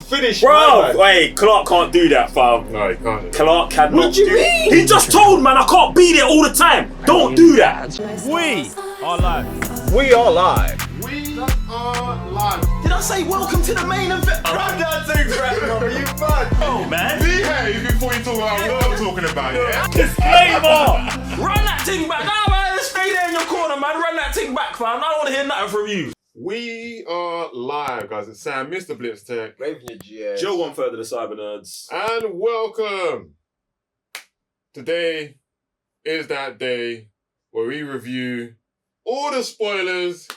finish, bro. Wait, Clark can't do that, fam. No, he can't. Clark cannot. What do you mean? He just told man I can't be there all the time. Don't do that. We are live. We are live. We are live. Did I say welcome to the main event? Run that thing back, bro. You mad? Oh man. Behave before you talk about what I'm talking about, yeah? Disclaimer. Run that thing back. Nah, man, stay there in your corner, man. Run that thing back, fam. I don't want to hear nothing from you. We are live, guys. It's Sam, Mr. Blitz Tech. Raven your GS. Joe one further, the Cyber Nerds. And welcome. Today is that day where we review all the spoilers,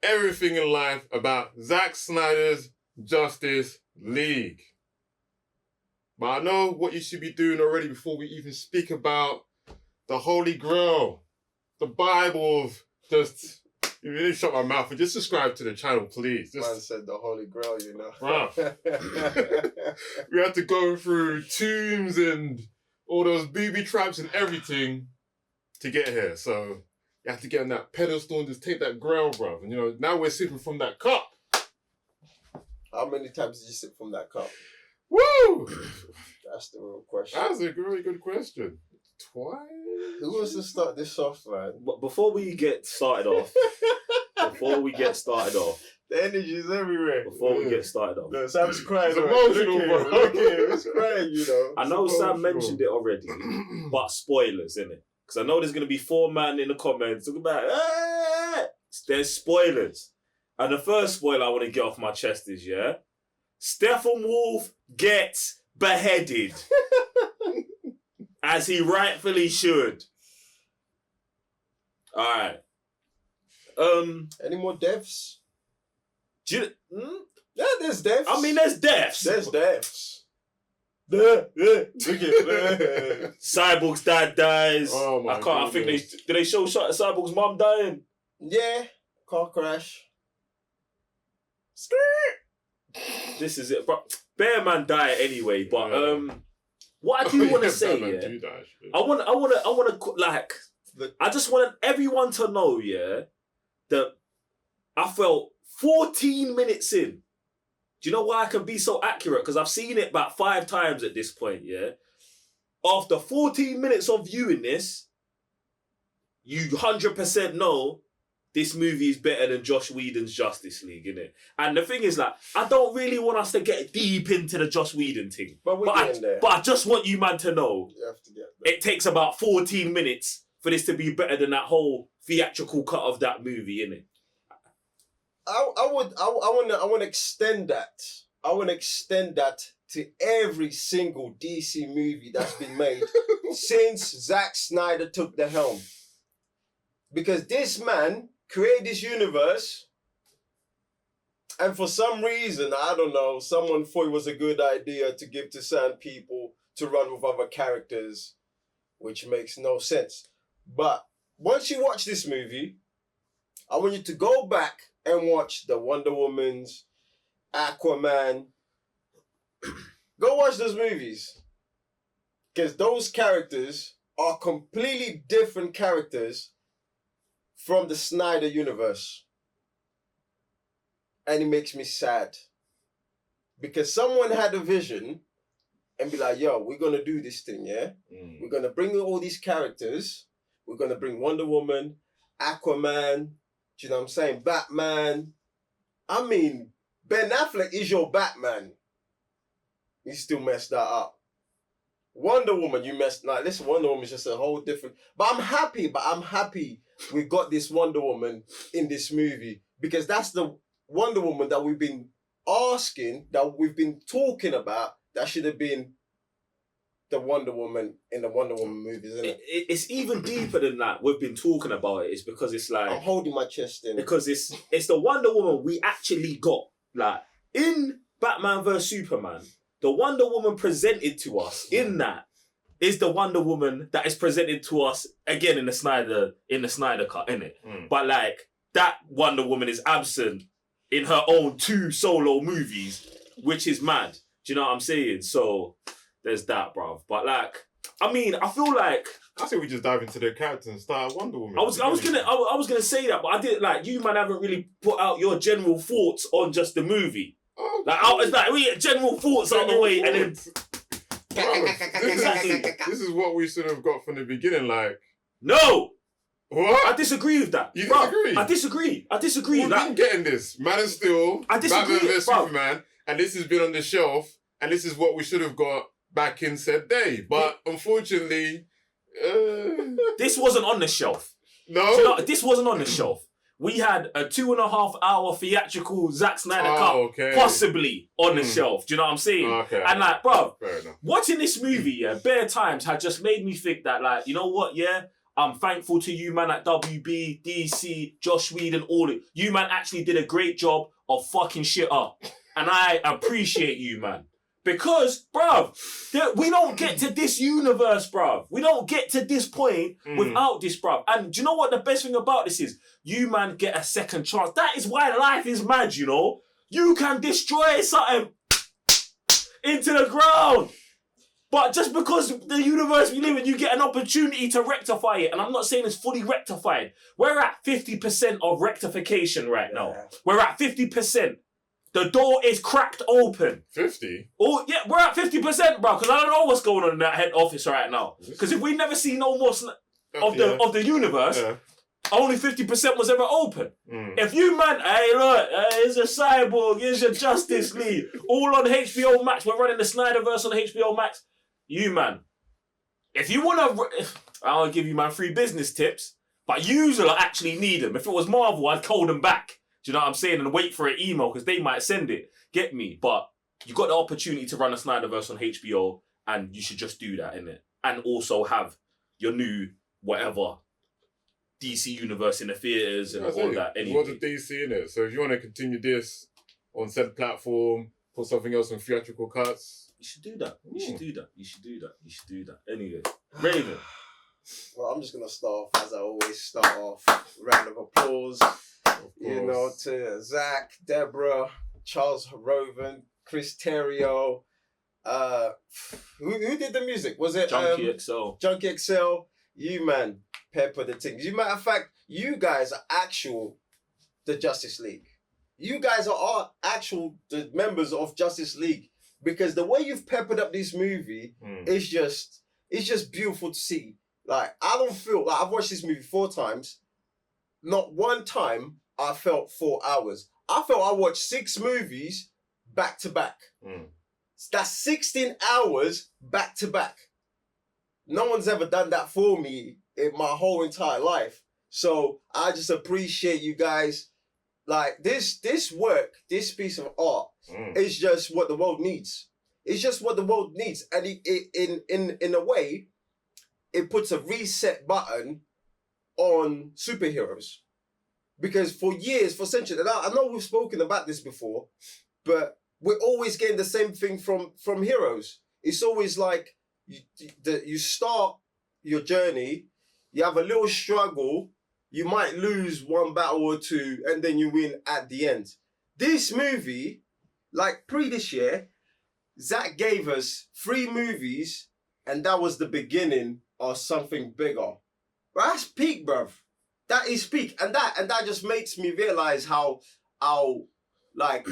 everything in life about Zack Snyder's Justice League. But I know what you should be doing already before we even speak about the Holy Grail, the Bible of just... You really shut my mouth and just subscribe to the channel, please. Man said the Holy Grail, you know. Wow. We had to go through tombs and all those booby traps and everything to get here. So you have to get on that pedestal and just take that grail, bruv. And you know, now we're sipping from that cup. How many times did you sip from that cup? Woo! That's the real question. That's a really good question. Twice? Who wants to start this off, man? But before we get started off, The energy is everywhere. No, Sam's crying. It's emotional, bro. Look at him. He's crying, you know. I know Sam mentioned it already, but spoilers, innit? Because I know there's going to be 4 men in the comments talking about, there's spoilers. And the first spoiler I want to get off my chest is, Stephen Wolf gets beheaded. As he rightfully should. Alright. Any more deaths? Yeah, there's deaths. I mean, there's deaths. There's deaths. Look at Cyborg's dad dies. Oh my I think did they show shot at Cyborg's mum dying? Yeah. Car crash. This is it. But Bear Man died anyway, but what I do want to say, I just want everyone to know, that I felt 14 minutes in. Do you know why I can be so accurate? Because I've seen it about 5 times at this point, After 14 minutes of viewing this, you 100% know this movie is better than Joss Whedon's Justice League, innit? And the thing is, like, I don't really want us to get deep into the Joss Whedon thing. But I just want you, man, to know you have to get there. It takes about 14 minutes for this to be better than that whole theatrical cut of that movie, innit? I want to extend that. I want to extend that to every single DC movie that's been made since Zack Snyder took the helm. Because this man created this universe, and for some reason, I don't know, someone thought it was a good idea to give to certain people to run with other characters, which makes no sense. But once you watch this movie, I want you to go back and watch the Wonder Woman's, Aquaman. Go watch those movies. Because those characters are completely different characters from the Snyder universe. And it makes me sad. Because someone had a vision and be like, yo, we're going to do this thing, We're going to bring all these characters. We're going to bring Wonder Woman, Aquaman, do you know what I'm saying? Batman. I mean, Ben Affleck is your Batman. You still messed that up. Wonder Woman, you messed... Like, this Wonder Woman is just a whole different... But I'm happy we got this Wonder Woman in this movie. Because that's the Wonder Woman that we've been asking, that we've been talking about, that should have been the Wonder Woman in the Wonder Woman movies, isn't it? It's even deeper than that. We've been talking about it. It's because it's like... I'm holding my chest in. Because it's the Wonder Woman we actually got. Like, in Batman vs Superman, the Wonder Woman presented to us in that is the Wonder Woman that is presented to us again in the Snyder cut, innit? But like, that Wonder Woman is absent in her own 2 solo movies, which is mad. Do you know what I'm saying? So there's that, bruv. But like, I mean, I feel like I think we just dive into the character and start Wonder Woman. I was gonna say that, but I didn't. Like, you man haven't really put out your general thoughts on just the movie. Oh, Like, it's like we get general thoughts out the way, and then this is what we should have got from the beginning. Like, no, what? I disagree with that. You Bruv, disagree? I disagree. We've Like, been getting this. Man of Steel, I disagree, Batman vs bruv. Superman, and this has been on the shelf, and this is what we should have got back in said day. But unfortunately, this wasn't on the shelf. no. Do you know, this wasn't on the shelf. We had a 2.5 hour theatrical Zack Snyder cut okay. possibly on the shelf. Do you know what I'm saying? Okay. And like, bro, Fair enough. watching this movie, yeah, bare times had just made me think that, like, you know what, yeah, I'm thankful to you, man, at WB, DC, Josh Whedon, all it. You, man, actually did a great job of fucking shit up. And I appreciate you, man. Because, bruv, we don't get to this universe, bruv. We don't get to this point without this, bruv. And do you know what the best thing about this is? You, man, get a second chance. That is why life is mad, you know? You can destroy something into the ground. But just because the universe we live in, you get an opportunity to rectify it. And I'm not saying it's fully rectified. We're at 50% of rectification right now. We're at 50%. The door is cracked open. 50? Oh, yeah, we're at 50%, bro, because I don't know what's going on in that head office right now. Because if we never see no more of the universe, only 50% was ever open. If you, man, hey, look, here's a Cyborg, here's your Justice League, all on HBO Max, we're running the Snyderverse on HBO Max. You, man, if you want to, I'll give you my free business tips, but you actually need them. If it was Marvel, I'd call them back. Do you know what I'm saying? And wait for an email because they might send it. Get me? But you got the opportunity to run a Snyderverse on HBO and you should just do that, innit? And also have your new whatever DC universe in the theatres and all that. Anyway. What's a DC in it? So if you want to continue this on said platform, put something else on theatrical cuts. You should do that. You should do that. You should do that. You should do that. Anyway, Raven. Well, I'm just going to start off as I always start off. Round of applause. You know, to Zach, Deborah, Charles Roven, Chris Terrio. Who did the music? Was it Junkie XL? Junkie XL. You, man, pepper the things. You, matter of fact, you guys are the Justice League. You guys are the members of Justice League because the way you've peppered up this movie is just beautiful to see. Like, I don't feel like I've watched this movie 4 times. Not one time I felt 4 hours. I felt I watched 6 movies back to back. That's 16 hours back to back. No one's ever done that for me in my whole entire life. So I just appreciate you guys. Like this work, this piece of art is just what the world needs. It's just what the world needs. And in a way, it puts a reset button on superheroes. Because for years, for centuries, and I know we've spoken about this before, but we're always getting the same thing from heroes. It's always like you start your journey, you have a little struggle, you might lose one battle or 2, and then you win at the end. This movie, like this year, Zack gave us 3 movies, and that was the beginning of something bigger. But that's peak, bruv. That is peak, and that just makes me realize how like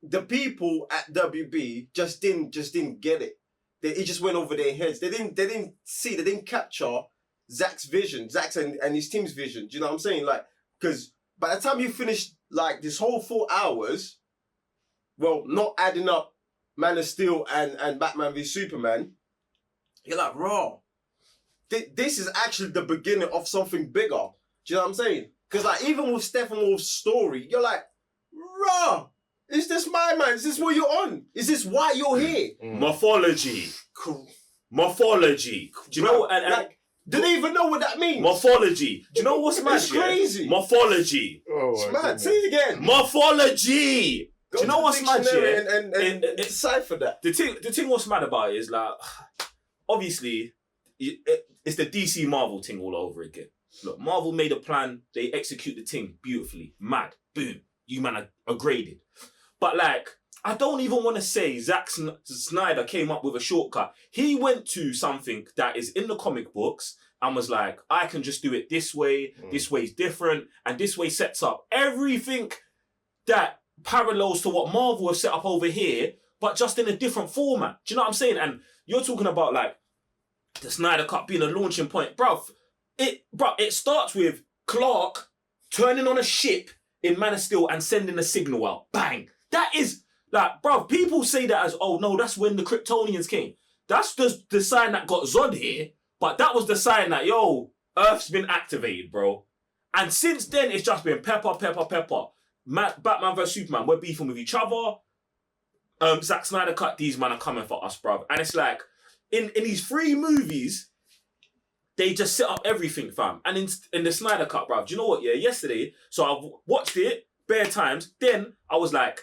the people at WB just didn't get it. It just went over their heads. They didn't capture Zack's vision, Zack's and his team's vision. Do you know what I'm saying? Like, because by the time you finish like this whole 4 hours, well, not adding up Man of Steel and Batman v Superman, you're like, raw. This is actually the beginning of something bigger. Do you know what I'm saying? Because like even with Steppenwolf's story, you're like, raw. Is this my man? Is this what you're on? Is this why you're here? Morphology. Morphology. Do you know? Do they even know what that means? Morphology. Do you know what's mad? It's crazy. Morphology. It's mad. Say it again. Morphology. Do you know what's mad? And decipher that. The thing what's mad about it is like, obviously, it's the DC Marvel thing all over again. Look, Marvel made a plan. They execute the thing beautifully. Mad. Boom. You man are graded. But like, I don't even want to say Zack Snyder came up with a shortcut. He went to something that is in the comic books and was like, I can just do it this way. This way's different. And this way sets up everything that parallels to what Marvel have set up over here, but just in a different format. Do you know what I'm saying? And you're talking about like the Snyder Cut being a launching point, bruv. It starts with Clark turning on a ship in Man of Steel and sending a signal out. Bang. That is like, bruv, people say that as, oh no, that's when the Kryptonians came. That's the sign that got Zod here, but that was the sign that, yo, Earth's been activated, bro. And since then, it's just been pepper. Batman vs Superman, we're beefing with each other. Zack Snyder Cut, these man are coming for us, bruv. And it's like, in these 3 movies, they just set up everything, fam. And in the Snyder Cut, bruv, do you know what, yeah? Yesterday, so I've watched it bare times. Then I was like,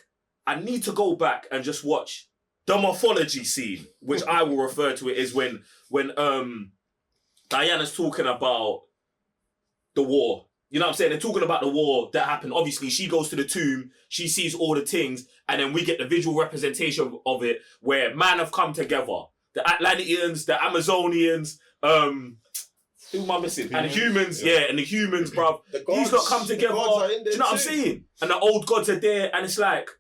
I need to go back and just watch the morphology scene, which I will refer to it as when Diana's talking about the war. You know what I'm saying? They're talking about the war that happened. Obviously, she goes to the tomb, she sees all the things, and then we get the visual representation of it where man have come together. The Atlanteans, the Amazonians, who am I missing? And the humans, and the humans, bruv. These lot come together. Do you know what I'm saying? And the old gods are there, and it's like,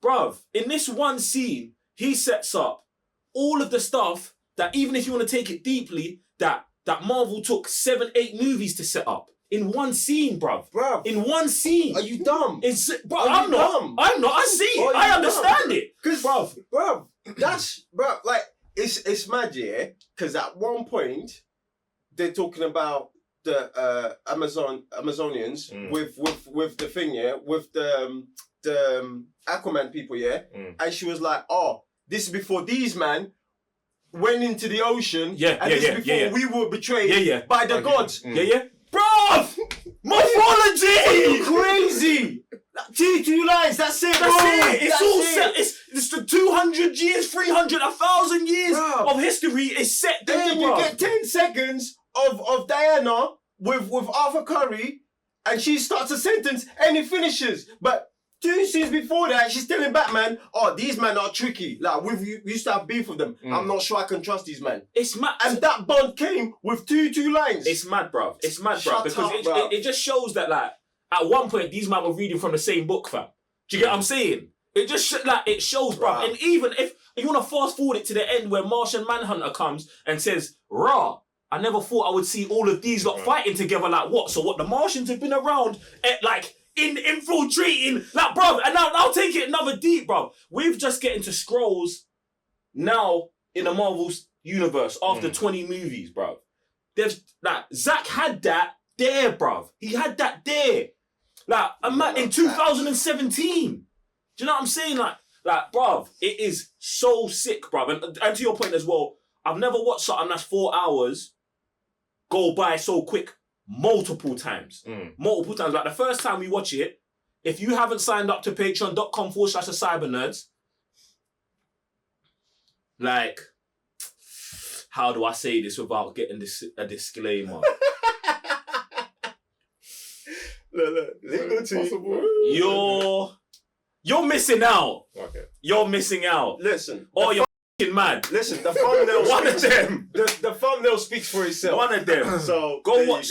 bruv, in this one scene, he sets up all of the stuff that, even if you want to take it deeply, that Marvel took 7, 8 movies to set up. In one scene, bruv. In one scene. Are you dumb? I'm not. I see it. I understand it. Because, bruv, that's, bruv, like, it's mad, yeah? Because at one point, they're talking about the Amazonians with the thing, yeah? With the Aquaman people, yeah? And she was like, oh, this is before these man went into the ocean. And this is before we were betrayed by the gods. Bruv! Morphology! Crazy! Two lines, that's it, That's it! It's all set. It's the 200 years, 300, 1,000 years of history is set there, then you get 10 seconds of Diana with Arthur Curry, and she starts a sentence and it finishes. But 2 scenes before that, she's telling Batman, oh, these men are tricky. Like, we used to have beef with them. I'm not sure I can trust these men. It's mad. And that bond came with two lines. It's mad, bruv. It's mad, bruv. Because up, it just shows that, like, at one point, these men were reading from the same book, fam. Do you get what I'm saying? It just, it shows, bruv. And even if you want to fast forward it to the end where Martian Manhunter comes and says, rah, I never thought I would see all of these lot fighting together. Like, what? So what, the Martians have been around, infiltrating, like, bruv, and now I'll take it another deep, bruv. We've just getting to Skrulls now in the Marvel's universe after 20 movies, bruv. There's, like, Zack had that there, bruv. He had that there. Like, in 2017. Do you know what I'm saying? Like, bruv, it is so sick, bruv. And to your point as well, I've never watched something that's 4 hours go by so quick. Multiple times. Like the first time we watch it, if you haven't signed up to patreon.com/cybernerds, like, how do I say this without getting a disclaimer? You're missing out. Okay. You're missing out. Listen. Or you're mad. Listen, the thumbnail one of them. The thumbnail speaks for itself. One of them. So go watch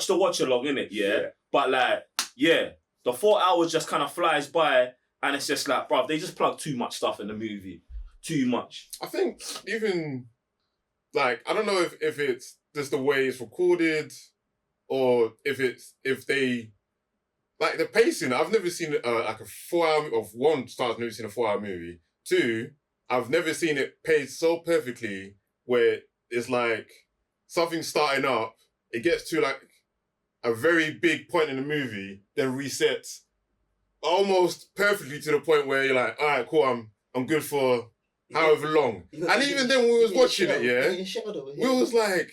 the watch along, innit? Yeah. But like, the 4 hours just kind of flies by, and it's just like, bruv, they just plug too much stuff in the movie. Too much. I think even like, I don't know if it's just the way it's recorded, or if they like the pacing. I've never seen like a 4 hour of one stars. Never seen a 4 hour movie. 2, I've never seen it paced so perfectly where it's like something starting up, it gets to like a very big point in the movie, then resets almost perfectly to the point where you're like, all right, cool, I'm good for however long. And even then when we was watching it, we was like,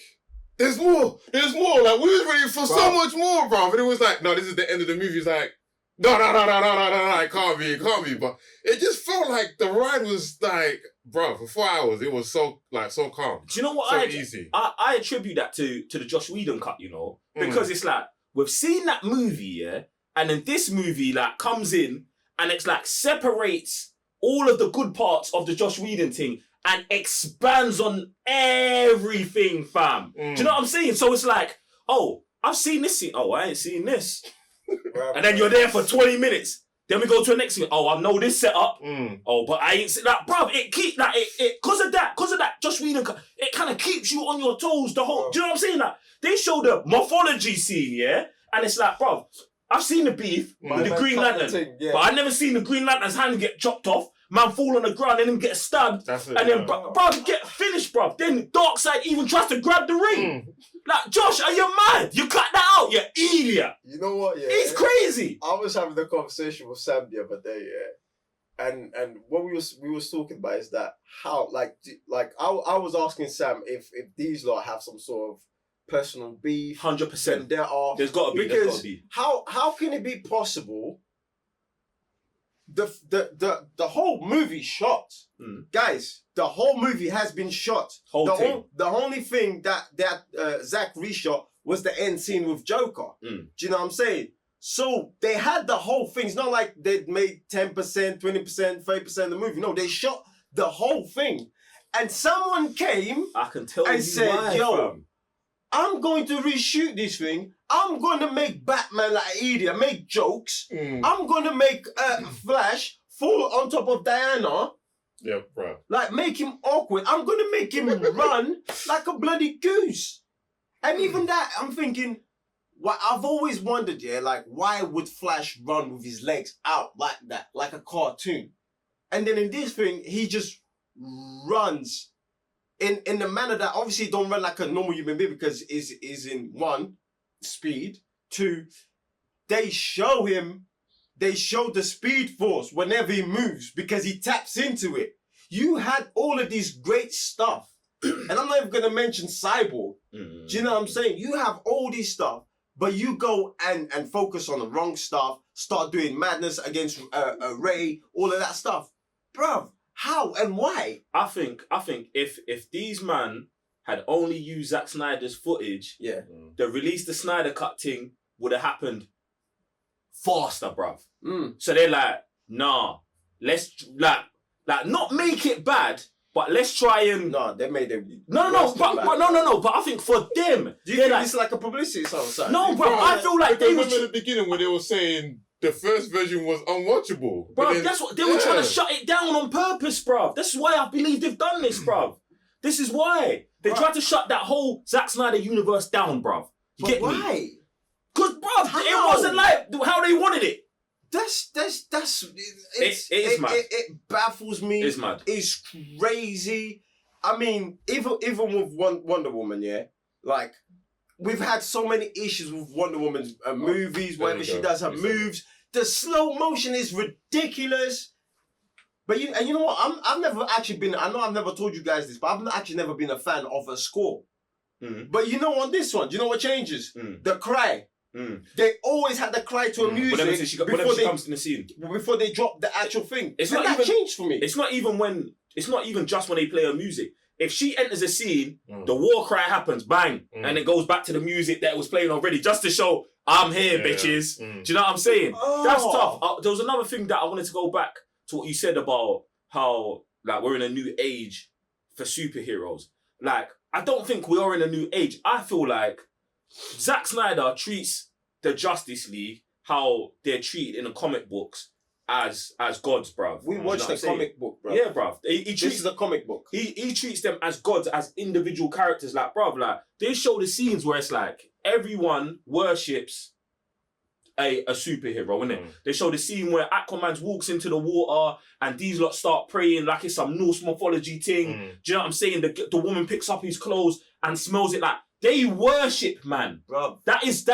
there's more. Like, we was ready for so much more, bro. And it was like, no, this is the end of the movie. It's like, no, it can't be. But it just felt like the ride was like, bro, for 4 hours, it was so calm. Do you know what? So easy. I attribute that to the Joss Whedon cut, you know? Because it's like, we've seen that movie, yeah? And then this movie, like, comes in and it's like separates all of the good parts of the Joss Whedon thing and expands on everything, fam. Do you know what I'm saying? So it's like, oh, I've seen this scene. Oh, I ain't seen this. And then you're there for 20 minutes. Then we go to the next thing. Oh, I know this setup. Mm. Oh, but I ain't that, bruv. It keep that it cause of that. Josh Whedon, it kind of keeps you on your toes. The whole. Do you know what I'm saying? Like they show the morphology scene, yeah, and it's like, bruv, I've seen the beef with the Green Lantern, but I've never seen the Green Lantern's hand get chopped off. Man fall on the ground and then get stabbed. That's it, and then, bruv, get finished, bruv. Then Darkseid even tries to grab the ring. Like, Josh, are you mad? You cut that out, you idiot. You know what? Yeah, It's crazy. I was having a conversation with Sam the other day, yeah, and what we was talking about is that how I was asking Sam if these lot have some sort of personal beef. 100%. And there are. There's got to be. Because how can it be possible? The whole movie shot, guys. The whole movie has been shot. The only thing that Zack reshot was the end scene with Joker. Do you know what I'm saying? So they had the whole thing. It's not like they made 10%, 20%, 30% of the movie. No, they shot the whole thing. And someone came I can tell and you said, why, yo, fam. I'm going to reshoot this thing. I'm going to make Batman like an idiot, make jokes. I'm going to make Flash fall on top of Diana. Yeah, bro. Like, make him awkward. I'm going to make him run like a bloody goose. And even that, I'm thinking, well, I've always wondered, yeah, like, why would Flash run with his legs out like that, like a cartoon? And then in this thing, he just runs in the manner that obviously don't run like a normal human being because is in one, speed, two, they show the speed force whenever he moves because he taps into it. You had all of these great stuff. And I'm not even going to mention Cyborg. Do you know what I'm saying? You have all this stuff, but you go and focus on the wrong stuff, start doing madness against Ray, all of that stuff. Bruv, how and why? I think if these man had only used Zack Snyder's footage, the release the Snyder Cut thing would have happened faster, bruv. So they're like, nah, let's like not make it bad, but let's try and they made it. No, but I think for them, do you think it's like a publicity song? No, bro, I feel like they remember at the beginning when they were saying the first version was unwatchable. Bro, that's what they were trying to shut it down on purpose, bro. This is why I believe they've done this, bro. This is why they tried to shut that whole Zack Snyder universe down, bro. You get why? me? Because, bro, it wasn't like how they wanted it. It baffles me. It's mad. It's crazy. I mean, even with Wonder Woman, yeah, like we've had so many issues with Wonder Woman's movies, whenever she does her moves. The slow motion is ridiculous. But you know what? I've never actually been. I know I've never told you guys this, but I've actually never been a fan of her score. But you know, on this one, do you know what changes? The cry. They always had the cry to a music whenever she comes in the scene. Before they drop the actual thing. It's not even changed for me. It's not even just when they play her music. If she enters a scene, the war cry happens, bang, and it goes back to the music that was playing already, just to show I'm here, bitches. Do you know what I'm saying? That's tough. There was another thing that I wanted to go back to what you said about how like we're in a new age for superheroes. Like, I don't think we are in a new age. I feel like Zack Snyder treats the Justice League how they're treated in the comic books as gods, bruv. We watched the comic book, bruv. Yeah, bruv. This is a comic book. He treats them as gods, as individual characters. Like, bruv, like, they show the scenes where it's like everyone worships a superhero, innit? They show the scene where Aquaman walks into the water and these lot start praying like it's some Norse mythology thing. Do you know what I'm saying? The woman picks up his clothes and smells it. Like, they worship, man. Bruv.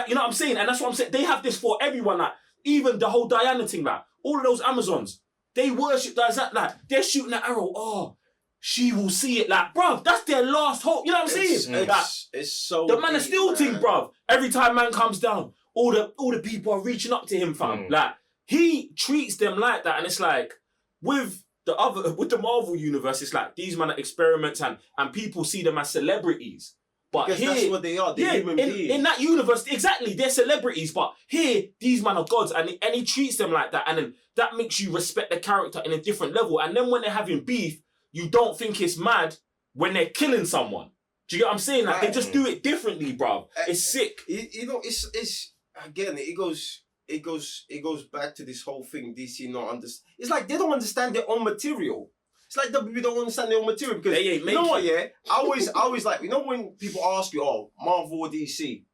You know what I'm saying? And that's what I'm saying. They have this for everyone. Like, even the whole Diana thing, like, all of those Amazons, they worship Diana. Like, they're shooting that arrow. Oh, she will see it. Like, bruv, that's their last hope. You know what I'm saying? It's so the Man of Steel thing, bruv. Every time man comes down, all the people are reaching up to him, fam. Like, he treats them like that. And it's like, with the Marvel universe, it's like these man are experiments and people see them as celebrities. But because here, that's what they are. They're human beings. In that universe, exactly, they're celebrities. But here, these men are gods, and he treats them like that. And then that makes you respect the character in a different level. And then when they're having beef, you don't think it's mad when they're killing someone. Do you get what I'm saying? Like, they just do it differently, bruv. It's sick. You know, it's again, it it goes back to this whole thing. DC not understand. It's like they don't understand their own material. It's like WWE don't understand their own material because They ain't you know what? making. Yeah, I always like, you know, when people ask you, oh, Marvel or DC,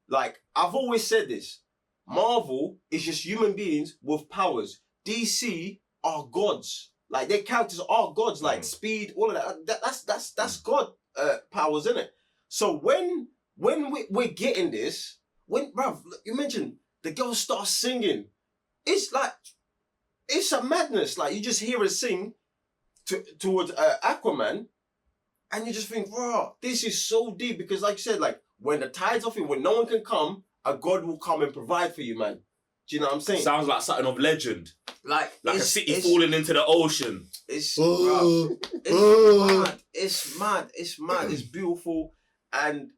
like I've always said this: Marvel is just human beings with powers. DC are gods. Like their characters are gods. Like speed, all of that. That's God powers, isn't it? So when we're getting this, bruv, you mentioned the girl starts singing, it's like it's a madness. Like you just hear her sing towards Aquaman, and you just think, wow, this is so deep because, like you said, like when the tide's off, when no one can come, a god will come and provide for you, man. Do you know what I'm saying? Sounds like something of legend. Like a city falling into the ocean. It's Oh, mad. It's mad. It's mad. It's beautiful, and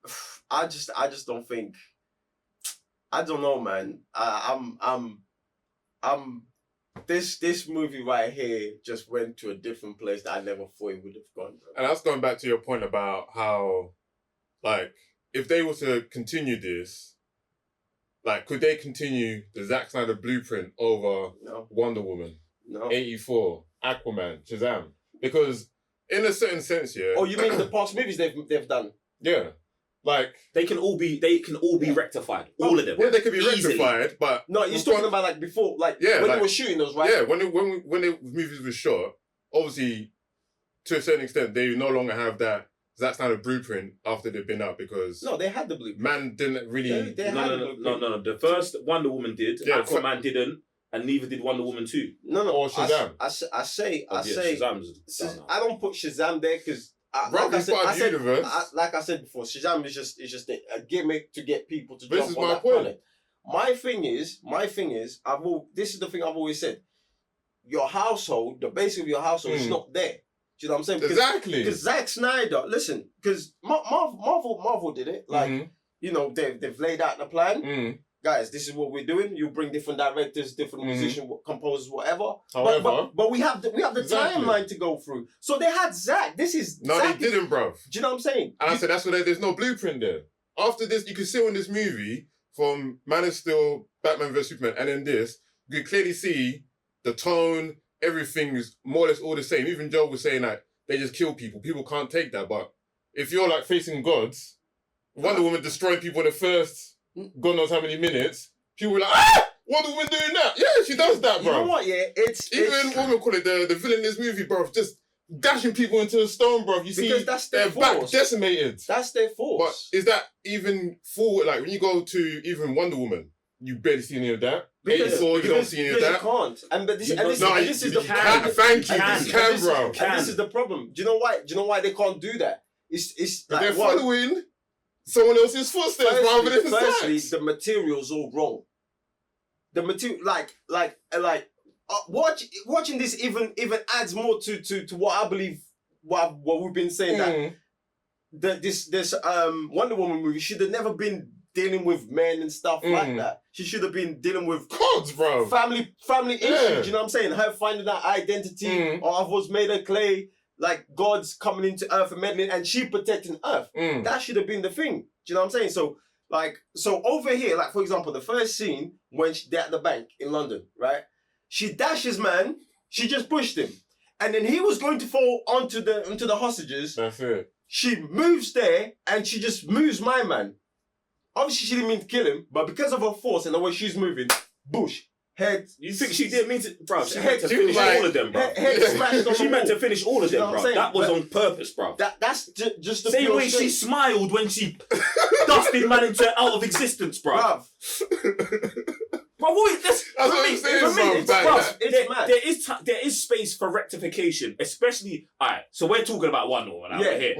I just don't think. I don't know, man. This movie right here just went to a different place that I never thought it would have gone. And that's going back to your point about how, like, if they were to continue this, like, could they continue the Zack Snyder blueprint over No, Wonder Woman, no. 84, Aquaman, Shazam? Because in a certain sense, yeah. Oh, you mean the past movies they've done? Yeah. Like, They can all be rectified. All of them. well, they could be Easily. rectified, but No, you're talking about like before, like Yeah, when like- they were shooting those, right? yeah, when the movies were shot, obviously, to a certain extent, they no longer have that Zack Snyder blueprint after they've been out because No, they had the blueprint. man didn't really. They had the blueprint. No. The first Wonder Woman did. Yeah, Aquaman didn't, and neither did Wonder Woman 2. No. Or Shazam. I say. Shazam's done now. I don't put Shazam there because. Bro, Like I it's said, part I of the said, universe. like I said before, Shazam is just a gimmick to get people to This jump is on my that point. planet. My thing is, this is the thing I've always said. Your household, the base of your household is not there. Do you know what I'm saying? Exactly. Because Zack Snyder, listen, because Marvel did it. Like, Mhm. you know, they've laid out the plan. Mm. Guys, this is what we're doing. You bring different directors, different musicians, composers, whatever. However, But we have the Exactly. timeline to go through. So they had Zack. This is no, Zack. they didn't, bruv. Do you know what I'm saying? And I said that's why there's no blueprint there. After this, you can see in this movie from Man of Steel, Batman vs Superman, and then this, you can clearly see the tone. Everything is more or less all the same. Even Joe was saying that they just kill people. People can't take that. But if you're like facing gods, Wonder Woman destroying people in the first God knows how many minutes, people were like, Wonder Woman doing that? Yeah, she does that, You bro. know what? Yeah, it's Even what we call it, the villain in this movie, bro, just dashing people into the stone, bro. You see, Because that's their back force. decimated. That's their But force. is that even forward? Like when you go to even Wonder Woman, you barely see any of that. 84, you don't see any of because that. you can't. And this No, is the you can't. Thank you. Can. You can, bro. And this is the problem. Do you know why? Do you know why they can't do that? It's But like they're one, following someone else's footsteps rather than firstly, Zack's. the material's all wrong. The material, watching this even adds more to what I believe. What we've been saying that this Wonder Woman movie should have never been dealing with men and stuff like that. She should have been dealing with Cods, bro. family issues. You know what I'm saying? Her finding that identity, or I was made of clay. Like God's coming into Earth and meddling, and she protecting Earth. That should have been the thing. Do you know what I'm saying? So over here, like for example, the first scene when they're at the bank in London, right? She dashes man. She just pushed him, and then he was going to fall onto the hostages. That's it. She moves there, and she just moves my man. Obviously, she didn't mean to kill him, but because of her force and the way she's moving, bush, head. You think she didn't mean to, bro? She Head- meant to she finish was like- all of them, bro. Head smashed on She the meant to wall. finish all of You know them, what I'm bro. saying? That was But- on purpose, bro. That's just the Same pure way she strength. smiled when she dusted man into out of existence, bro. Bruv, Bro, what is this? That's what I'm saying, bro. it's Like, rough. It's mad. There is space for rectification, especially. Alright, so we're talking about Wonder Woman out Yeah. here.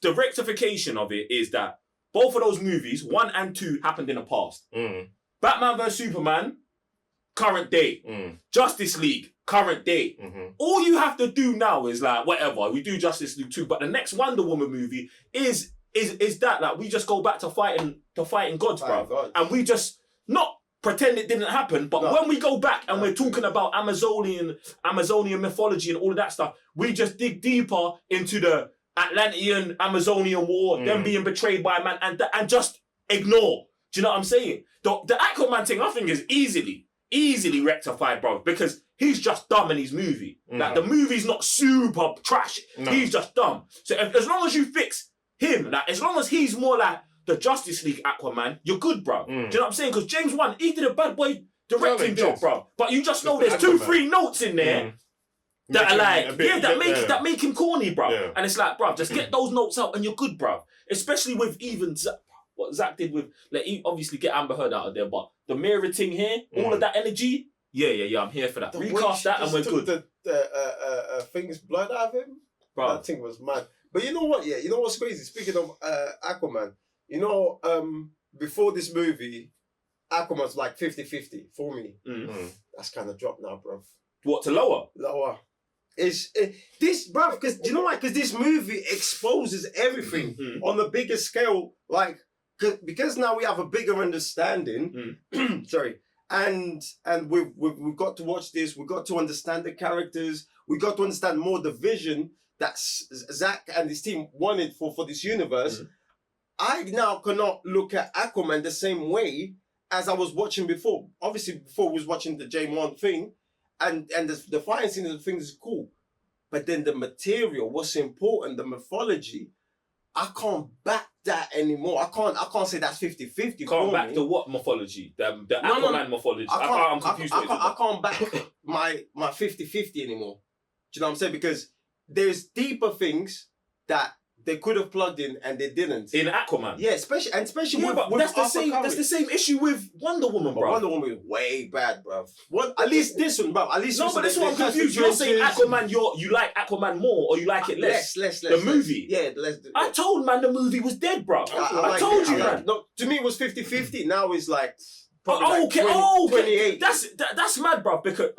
The rectification of it is that both of those movies, 1 and 2, happened in the past. Batman vs Superman, current day. Justice League, current day. All you have to do now is like whatever. We do Justice League 2, but the next Wonder Woman movie is that like we just go back to fighting gods, bro. God. And we just not pretend it didn't happen, but No. when we go back and we're talking about Amazonian mythology and all of that stuff, we just dig deeper into the Atlantean Amazonian war, them being betrayed by a man, and just ignore Do you know what I'm saying? The Aquaman thing, I think, is easily rectified, bro, because he's just dumb in his movie. Like, the movie's not super trash. No. He's just dumb. So as long as you fix him, like, as long as he's more like the Justice League Aquaman, you're good, bro. Do you know what I'm saying? Because James Wan, he did a bad boy directing job, bro. But you just know there's 2-3 notes in there that are like, that make him corny, bro. Yeah. And it's like, bro, just get those notes out and you're good, bro. Especially with even what Zack did with, like, he obviously get Amber Heard out of there, but the mirror thing here, all of that energy, yeah, I'm here for that. Recast that and we're good. The thing's blood out of him, Bro. that thing was mad. But you know what? Yeah, you know what's crazy? Speaking of Aquaman, you know, before this movie, Aquaman's like 50-50 for me. That's kind of dropped now, bro. What, to lower? Lower. This, bro, because you know why? Because this movie exposes everything on a bigger scale, like, because now we have a bigger understanding. Sorry. And we've got to watch this. We got to understand the characters. We got to understand more the vision that Zack and his team wanted for this universe. I now cannot look at Aquaman the same way as I was watching before. Obviously, before we was watching the James Wan thing, and the fight scene of the thing is cool, but then the material, what's important, the mythology, I can't back that anymore. I can't say that's 50-50. Can't back the what mythology? The Aquaman mythology. I'm confused. I can't back my 50-50 anymore. Do you know what I'm saying? Because there's deeper things that they could have plugged in and they didn't. In Aquaman. Yeah, especially with that's the Arthur same. Curry. That's the same issue with Wonder Woman, bro. Wonder Woman is way bad, bro. At least this one, bro. At least no, but this one I'm confused. You're saying Aquaman. You like Aquaman more, or you like it less? Less. The movie. Yeah, less. I told man the movie was dead, bro. I told you, man. No, to me it was 50-50. Now it's like. Okay. 28. That's mad, bro. Because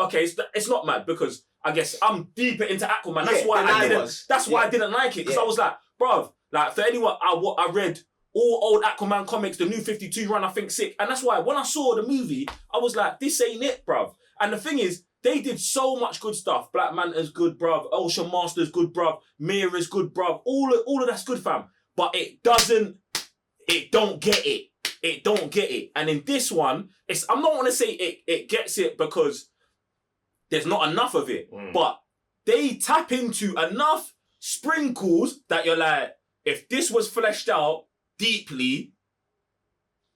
it's not mad because I guess I'm deeper into Aquaman. That's why I didn't. That's why I didn't like it because I was like, bro. Like, for anyone, I read all old Aquaman comics, the new 52 run, I think sick. And that's why when I saw the movie, I was like, this ain't it, bruv. And the thing is, they did so much good stuff. Black Manta's good, bruv. Ocean Master's good, bruv. Mira's good, bruv. All of that's good, fam. But it don't get it. It don't get it. And in this one, I'm not want to say it gets it because there's not enough of it. But they tap into enough sprinkles that you're like, if this was fleshed out deeply,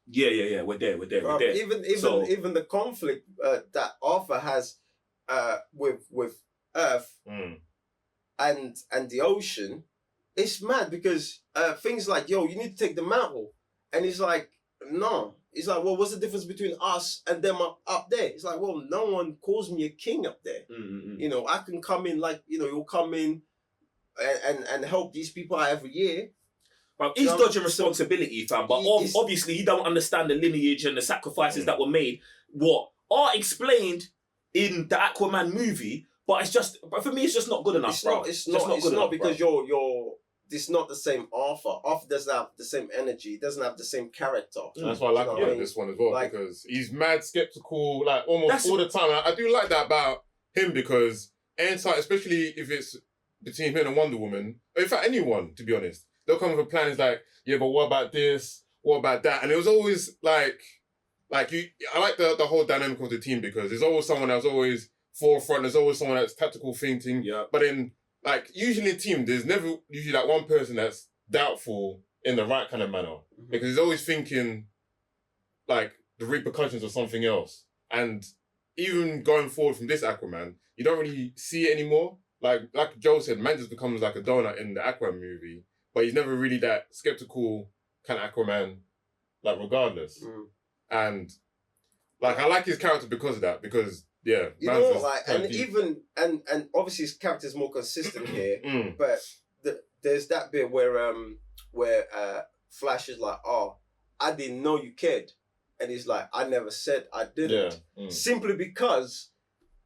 yeah, we're there. Even the conflict that Arthur has with Earth and the ocean, it's mad because things like, yo, you need to take the mantle, and he's like, no. He's like, well, what's the difference between us and them up there? It's like, well, no one calls me a king up there. You know, I can come in like, you know, you'll come in and help these people out every year. Well, he's dodging responsibility, fam. But obviously, he don't understand the lineage and the sacrifices that were made. What are explained in the Aquaman movie, but for me, it's just not good enough, bro. It's not because you're. It's not the same Arthur. Arthur doesn't have the same energy. He doesn't have the same character. That's why I like about this one as well, like, because he's mad skeptical, like almost all the time. I do like that about him because anytime, especially if it's between him and Wonder Woman, or in fact anyone, to be honest, they'll come with plans like, yeah, but what about this? What about that? And it was always like you. I like the whole dynamic of the team because there's always someone that's always forefront. There's always someone that's tactical thinking. Yeah. But in like usually in a team, there's never usually like one person that's doubtful in the right kind of manner because he's always thinking like the repercussions of something else. And even going forward from this Aquaman, you don't really see it anymore. Like Joe said, man just becomes like a donut in the Aquaman movie. But he's never really that skeptical kind of Aquaman, like regardless. And like I like his character because of that. Because you know, like, and obviously his character is more consistent here. But there's that bit where Flash is like, "Oh, I didn't know you cared," and he's like, "I never said I didn't," simply because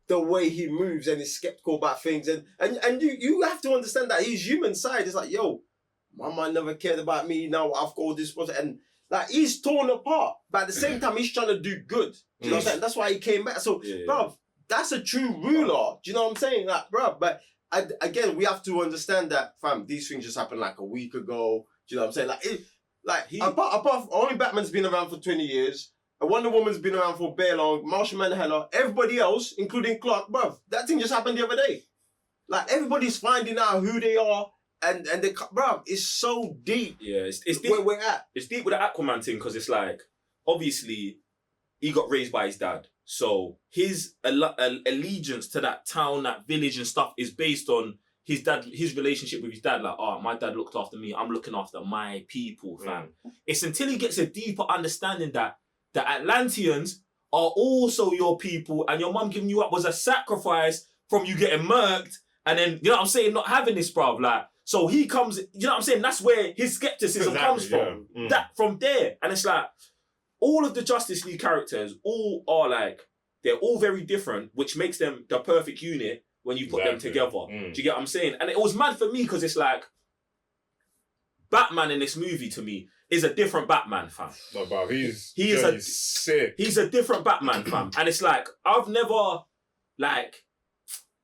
the way he moves and he's skeptical about things, and you have to understand that his human side is like, yo. My man never cared about me. Now I've got all this, and like he's torn apart. But at the same time, he's trying to do good. Do you know what I'm saying? That's why he came back. So, bruv, that's a true ruler. Do you know what I'm saying? Like, bruv, but again, we have to understand that, fam. These things just happened like a week ago. Do you know what I'm saying? Like, Like, only Batman's been around for 20 years. And Wonder Woman's been around for bare long. Martian Manhunter, everybody else, including Clark, bruv, that thing just happened the other day. Like, everybody's finding out who they are, and they, bruv, it's so deep. Yeah, it's deep. Where we're at. It's deep with the Aquaman thing because it's like, obviously, he got raised by his dad. So his allegiance to that town, that village and stuff is based on his dad, his relationship with his dad. Like, oh, my dad looked after me. I'm looking after my people, fam. It's until he gets a deeper understanding that the Atlanteans are also your people and your mum giving you up was a sacrifice from you getting murked and then, you know what I'm saying, not having this, bruv. Like, so he comes, you know what I'm saying? That's where his skepticism comes from. Yeah. That from there. And it's like, all of the Justice League characters all are like, they're all very different, which makes them the perfect unit when you put them together. Do you get what I'm saying? And it was mad for me because it's like, Batman in this movie to me is a different Batman, fam. No, bro, he's sick. He's a different Batman, fam. And it's like, I've never, like,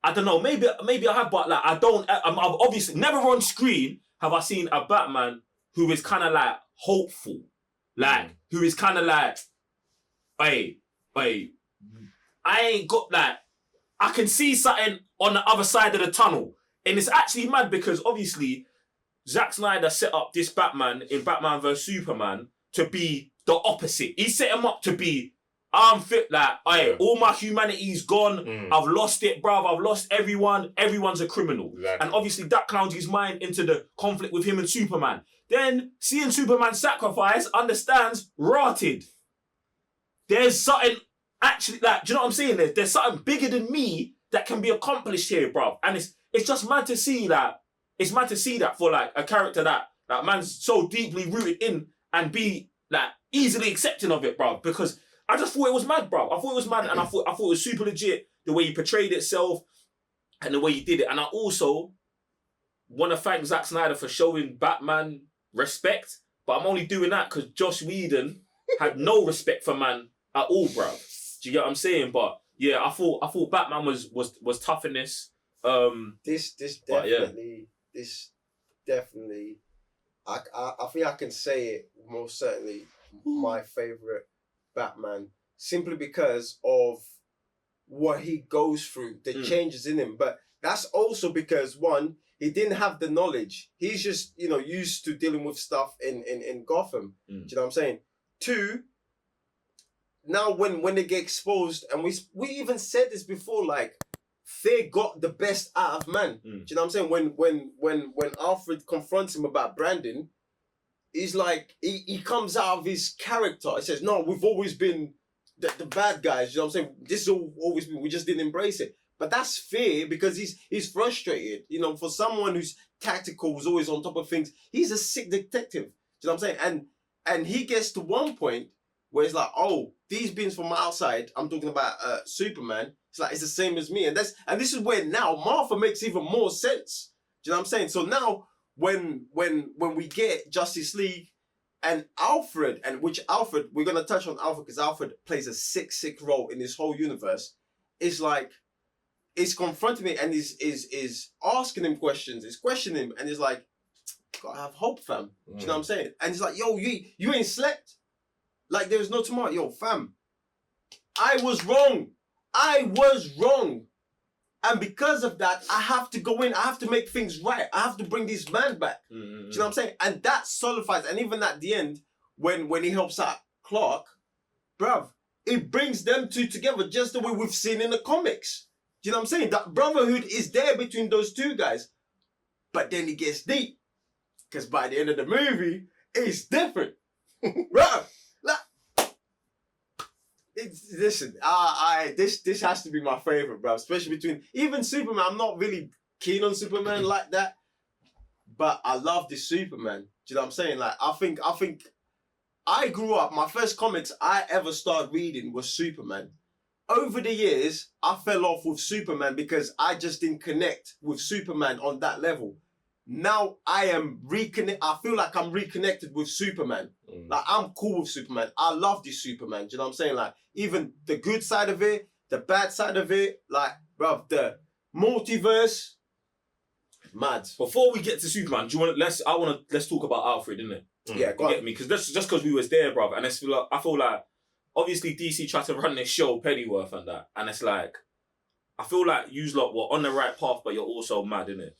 I don't know, maybe I have, but like, I've obviously never on screen have I seen a Batman who is kind of like hopeful. Like, who is kind of like, hey, I ain't got like, I can see something on the other side of the tunnel. And it's actually mad because obviously Zack Snyder set up this Batman in Batman vs Superman to be the opposite. He set him up to be, I'm fit, like, all my humanity's gone. I've lost it, bruv. I've lost everyone. Everyone's a criminal. Exactly. And obviously that clouds his mind into the conflict with him and Superman. Then seeing Superman sacrifice, understands, rotted. There's something actually, like, do you know what I'm saying? There's something bigger than me that can be accomplished here, bruv. And it's just mad to see that. It's mad to see that for like a character that man's so deeply rooted in and be like easily accepting of it, bruv. Because I just thought it was mad, bruv. I thought it was mad and I thought it was super legit the way he portrayed itself and the way he did it. And I also want to thank Zack Snyder for showing Batman respect, but I'm only doing that because Joss Whedon had no respect for man at all, bruv. Do you get what I'm saying? But yeah, I thought Batman was tough in this. This definitely, I think I can say it most certainly my favorite Batman simply because of what he goes through, the changes in him. But that's also because one, he didn't have the knowledge. He's just, used to dealing with stuff in Gotham. Do you know what I'm saying? Two, now when they get exposed, and we even said this before, like, they got the best out of man. Do you know what I'm saying? When Alfred confronts him about Brandon, he's like, he comes out of his character. He says, no, we've always been the bad guys. You know what I'm saying? This has always been, we just didn't embrace it. But that's fair because he's frustrated. For someone who's tactical, who's always on top of things, he's a sick detective. Do you know what I'm saying? And he gets to one point where it's like, oh, these beings from outside, I'm talking about Superman, it's like, it's the same as me. And this is where now Martha makes even more sense. Do you know what I'm saying? So now when we get Justice League and Alfred, we're going to touch on Alfred because Alfred plays a sick role in this whole universe. It's like, it's confronting me and is asking him questions, is questioning him, and he's like, gotta have hope, fam. Do you know what I'm saying? And he's like, yo, you ain't slept? Like, there's no tomorrow. Yo, fam, I was wrong. And because of that, I have to go in. I have to make things right. I have to bring this man back. Do you know what I'm saying? And that solidifies. And even at the end, when he helps out Clark, bruv, it brings them two together just the way we've seen in the comics. Do you know what I'm saying? That brotherhood is there between those two guys. But then it gets deep. Because by the end of the movie, it's different. Bruv. Listen, this has to be my favorite, bro. Especially between even Superman. I'm not really keen on Superman like that, but I love this Superman. Do you know what I'm saying? Like, I think I grew up. My first comics I ever started reading was Superman. Over the years, I fell off with Superman because I just didn't connect with Superman on that level. Now I am I feel like I'm reconnected with Superman. Like, I'm cool with Superman. I love this Superman. Do you know what I'm saying? Like, even the good side of it, the bad side of it, like, bruv, the multiverse. Mad. Before we get to Superman, do you want let's talk about Alfred, innit? Yeah, go You on. get me? Because that's just because we was there, bruv. And I feel like obviously DC tried to run this show Pennyworth and that, and it's like I feel like you lot were on the right path, but you're also mad, innit?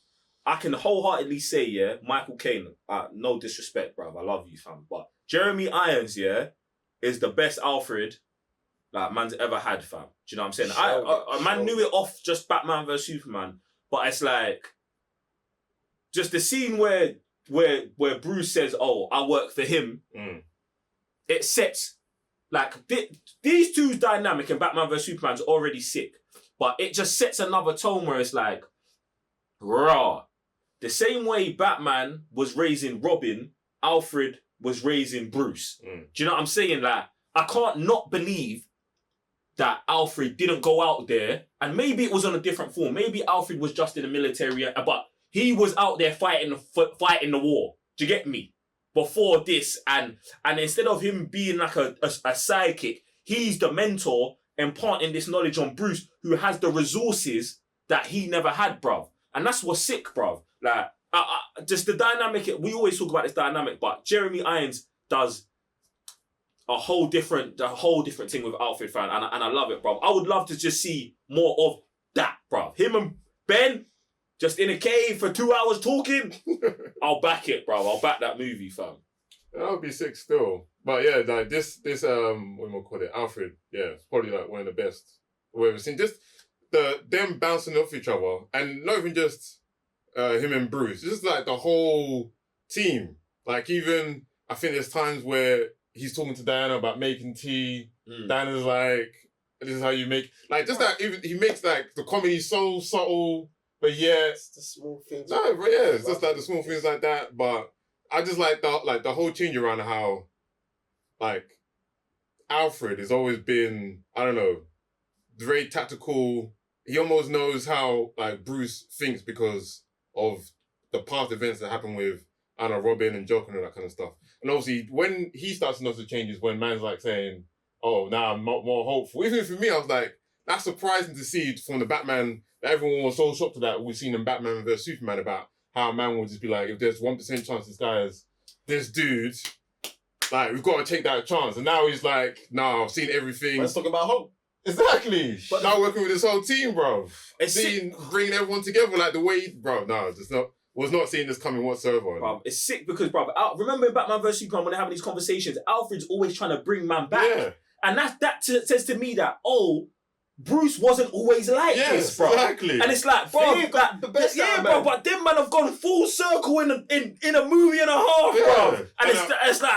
I can wholeheartedly say, yeah, Michael Caine, no disrespect, bruv, I love you, fam, but Jeremy Irons, yeah, is the best Alfred like man's ever had, fam. Do you know what I'm saying? A man knew it off just Batman vs Superman, but it's like just the scene where Bruce says, "Oh, I work for him." It sets like these two's dynamic in Batman vs Superman's already sick, but it just sets another tone where it's like, raw. The same way Batman was raising Robin, Alfred was raising Bruce. Do you know what I'm saying? Like, I can't not believe that Alfred didn't go out there, and maybe it was on a different form. Maybe Alfred was just in the military, but he was out there fighting the war. Do you get me? Before this, and instead of him being like a sidekick, he's the mentor imparting this knowledge on Bruce, who has the resources that he never had, bruv. And that's what's sick, bruv. Like, just the dynamic, we always talk about this dynamic, but Jeremy Irons does a whole different thing with Alfred, fan, and I love it, bruv. I would love to just see more of that, bruv. Him and Ben just in a cave for 2 hours talking. I'll back it, bruv. I'll back that movie, fam. That would be sick still. But yeah, like this what am I call it? Alfred, yeah, it's probably like one of the best we've ever seen. Just them bouncing off each other, and not even just him and Bruce, just like the whole team. Like even I think there's times where he's talking to Diana about making tea. Diana's like, "This is how you make." Like just that. Even he makes like the comedy so subtle, but yeah, It's the small things. no, but yeah, it's just like the small things like that. But I just like the whole change around how like Alfred has always been, I don't know, very tactical. He almost knows how like Bruce thinks because of the past events that happen with, I don't know, Robin and Joker and all that kind of stuff. And obviously when he starts to notice the changes, when man's like saying, "Oh, now I'm more hopeful." Even for me, I was like, that's surprising to see from the Batman that everyone was so shocked to that we've seen in Batman vs Superman about how a man will just be like, if there's 1% chance this guy is this dude, like we've got to take that chance. And now he's like, "No, I've seen everything." Let's talk about hope. Exactly. But now working with this whole team, bro. It's Seeing, bringing everyone together like the way, bro. No, just not. Was not seeing this coming whatsoever. Bruv, it's sick because, bruv, remember in Batman vs Superman when they're having these conversations, Alfred's always trying to bring man back. Yeah. And that says to me that, Bruce wasn't always like this, bro. Exactly. And it's like, bro, You've got the best yeah, out, bro, man. but them man have gone full circle in a movie and a half, Yeah. bro. And And it's like,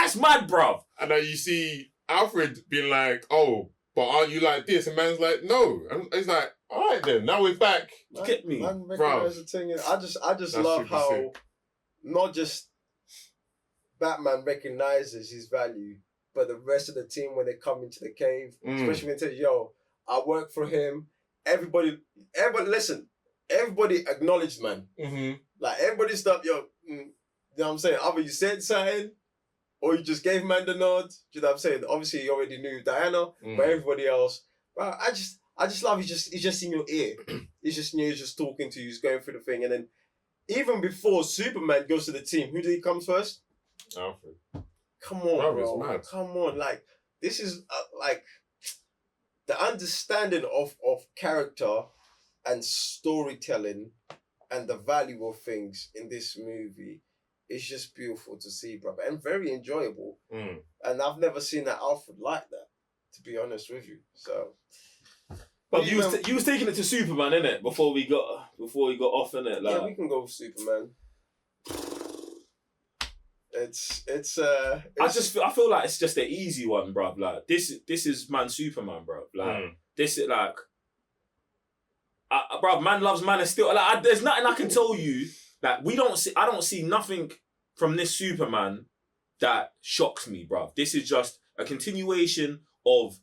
it's mad, bro. And then you see Alfred being like, "Oh, but aren't you like this?" And man's like, "No." And it's like, all right then, now we're back. You get me? Man, recognize the thing. I just That's love super how sick. not just Batman recognizes his value, but the rest of the team when they come into the cave, especially when they say, "Yo, I work for him." Everybody, listen. Everybody acknowledged, man. Mm-hmm. Like everybody stopped. Yo, you know what I'm saying? Either you said something, or you just gave man the nod. You know what I'm saying? Obviously, you already knew Diana, but everybody else. Bro, I just love he's just in your ear. He's just he's just talking to you. He's going through the thing, and then even before Superman goes to the team, who did he come first? Alfred. Come on, Bro, it's bro. mad. Come on, like this is like the understanding of character and storytelling and the value of things in this movie is just beautiful to see, bro, and very enjoyable. And I've never seen that Alfred like that, to be honest with you. So, But you was taking it to Superman, innit? Before we got off, innit? Like, yeah, we can go with Superman. I feel like it's just an easy one, bruv. Like this is man Superman, bruv. Like this is like, bruv, man loves man and still like. There's nothing I can tell you that I don't see nothing from this Superman that shocks me, bruv. This is just a continuation of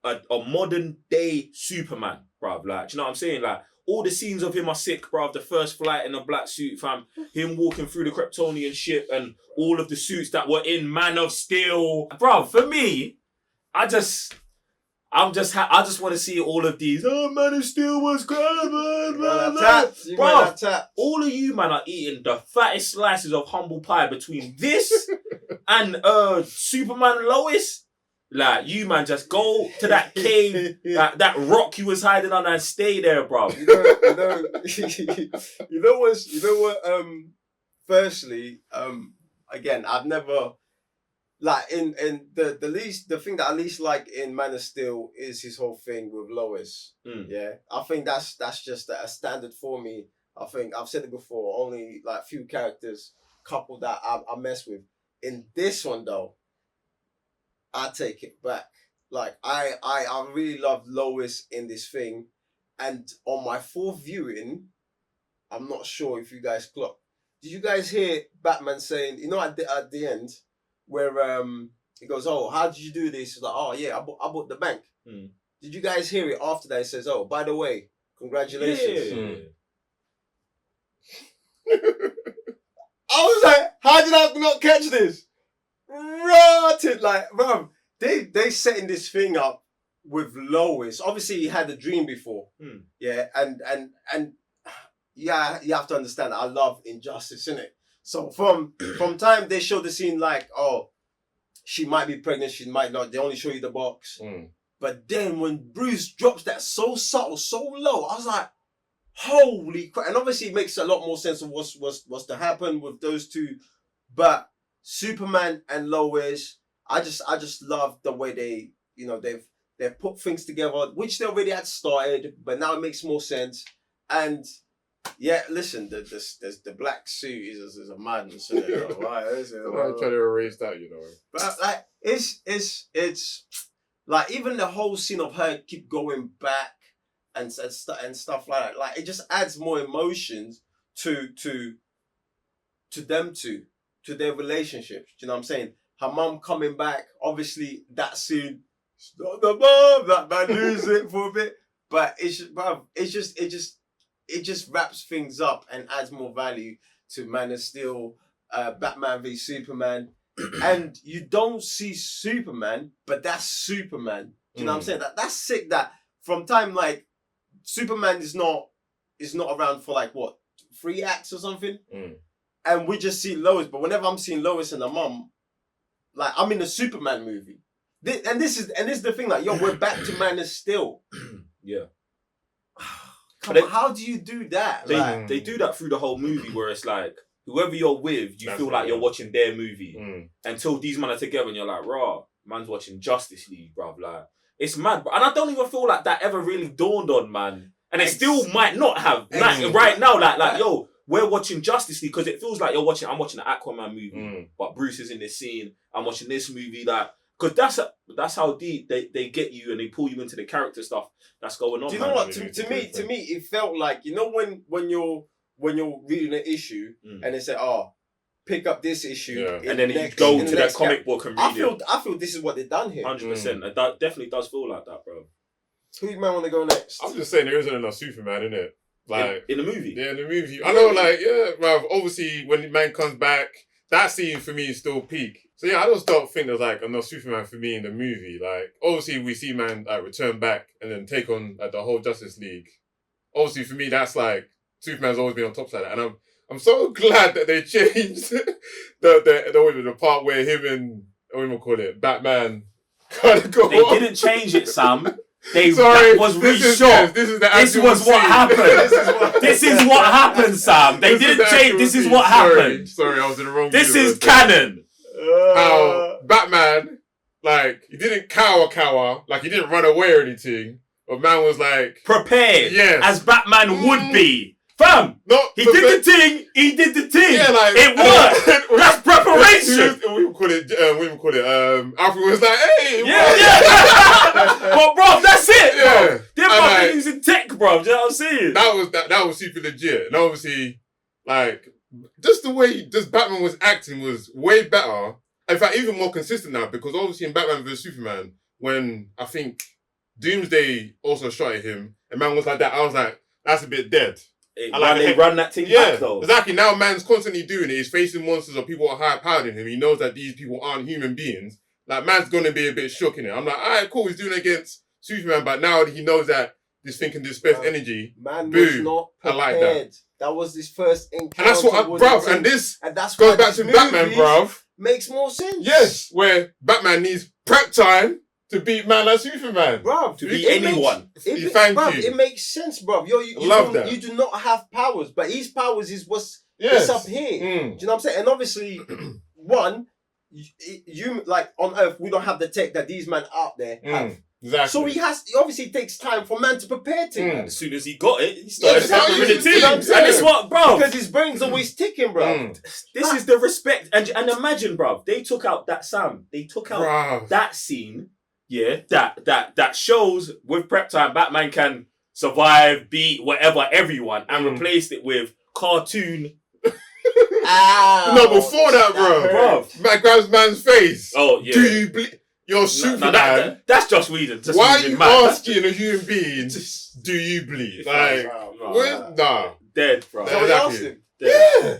a modern day Superman, bruv. Like, do you know what I'm saying? Like, all the scenes of him are sick, bruv. The first flight in a black suit, fam. Him walking through the Kryptonian ship and all of the suits that were in Man of Steel. Bruv, for me, I just want to see all of these. Oh, Man of Steel was good, man. Bro, all of you, man, are eating the fattest slices of humble pie between this and Superman Lois. Like, you, man, just go to that cave, that rock you was hiding on, and stay there, bro. You know what? Firstly, again, I've never. Like in the thing that I least like in Man of Steel is his whole thing with Lois. Yeah, I think that's just a standard for me. I think I've said it before. Only like few characters, couple that I mess with. In this one though, I take it back. Like I really love Lois in this thing, and on my fourth viewing, I'm not sure if you guys clocked. Did you guys hear Batman saying, at the end? Where he goes, oh, how did you do this? He's like, oh yeah, I bought the bank. Did you guys hear it after that? He says, oh, by the way, congratulations. I was like, how did I not catch this? Rotted, like, bro, they setting this thing up with Lois. Obviously, he had a dream before. Yeah, and yeah, you have to understand. I love injustice, innit? So from time they show the scene like, oh, she might be pregnant, she might not. They only show you the box. But then when Bruce drops that so subtle, so low, I was like, holy crap! And obviously it makes a lot more sense of what's to happen with those two. But Superman and Lois, I just love the way they, they've put things together, which they already had started, but now it makes more sense. And yeah, listen, the black suit is a madness, isn't it? Right, I'm trying to erase that, But like, it's like even the whole scene of her keep going back and stuff like that. Like it just adds more emotions to them two, to their relationship. Do you know what I'm saying? Her mum coming back, obviously that scene, it's not the mum, that man loses it for a bit, but it just wraps things up and adds more value to Man of Steel, Batman v Superman. And you don't see Superman, but that's Superman. Do you know what I'm saying? That's sick that from time like Superman is not around for like what, 3 acts or something? And we just see Lois, but whenever I'm seeing Lois and her mum, like I'm in a Superman movie. This is the thing, like, yo, we're back to Man of Steel. Yeah. Come on, how do you do that? They do that through the whole movie where it's like, whoever you're with, you feel like you're watching their movie. Until these men are together and you're like, rah, man's watching Justice League, bruv. Like, it's mad. Bro. And I don't even feel like that ever really dawned on, man. And it still might not have. Like, right now, like, yo, we're watching Justice League because it feels like I'm watching an Aquaman movie. But Bruce is in this scene. I'm watching this movie, like, because that's how deep they get you and they pull you into the character stuff that's going on. Do you know what? To me, it felt like, when you're reading an issue and they say, "Oh, pick up this issue," and then you go to that comic book and read it. I feel this is what they've done here. 100%. That definitely does feel like that, bro. Who you might want to go next? I'm just saying there isn't enough Superman in it. Like in the movie. Yeah, in the movie. I know, like, yeah, bruv, obviously when the man comes back, that scene for me is still peak. So yeah, I just don't think there's like enough Superman for me in the movie. Like, obviously we see man like return back and then take on like the whole Justice League. Obviously for me that's like Superman's always been on top side, and I'm so glad that they changed the part where him and what do you call it, Batman kind of go. They didn't change it, Sam. That was reshot. This was what happened. This is what happened, Sam. They didn't change. This is what happened. Sorry, I was in the wrong. This is canon. How Batman, like, he didn't cower, like he didn't run away or anything, but man was like prepared, as Batman would be. Fam, he did the thing. Yeah, like it worked. That's preparation. We would call it. Alfred was like, hey, but bro, that's it, bro. They're fucking using tech, bro. Do you know what I'm saying? That was super legit, and obviously, like, just the way Batman was acting was way better. In fact, even more consistent now, because obviously in Batman vs Superman, when I think Doomsday also shot at him, and man was like that, I was like, that's a bit dead. They run that thing back, though. Exactly. Now man's constantly doing it. He's facing monsters or people are higher powered than him. He knows that these people aren't human beings. Like, man's gonna be a bit shook in it. I'm like, alright, cool, he's doing it against Superman, but now he knows that this thing can disperse Bruv. energy. Man was Boom. not I prepared. like that. That was his first encounter. And that's what, with bruv, the and thing. this And that's goes why back to these Batman, movies bruv. Makes more sense. Yes, where Batman needs prep time to beat man like Superman. Bruv. To be anyone. Thank bruv, you. it makes sense, bruv. You Love that. You do not have powers, but his powers is what's Yes. it's up here. Mm. Do you know what I'm saying? And obviously, one, you like on Earth, we don't have the tech that these men out there have. Exactly. So it obviously takes time for man to prepare to that. As soon as he got it, he started Exactly. with the You team. know what I'm And saying? it's what, bro. Because his brain's always ticking, bro. Mm. This is the respect. And imagine, bro, they took out that Sam. They took out Bruv. that scene, yeah, that shows with prep time, Batman can survive, beat whatever, everyone, and replaced it with cartoon. No, before that, bro. Man grabs man's face. Oh, yeah. Do you bleed? You're Superman. That's Joss Whedon. Just Why are Whedon, you man. asking a human being, do you bleed? Like, nah. Dead, bro. So he asked him. Dead. Yeah.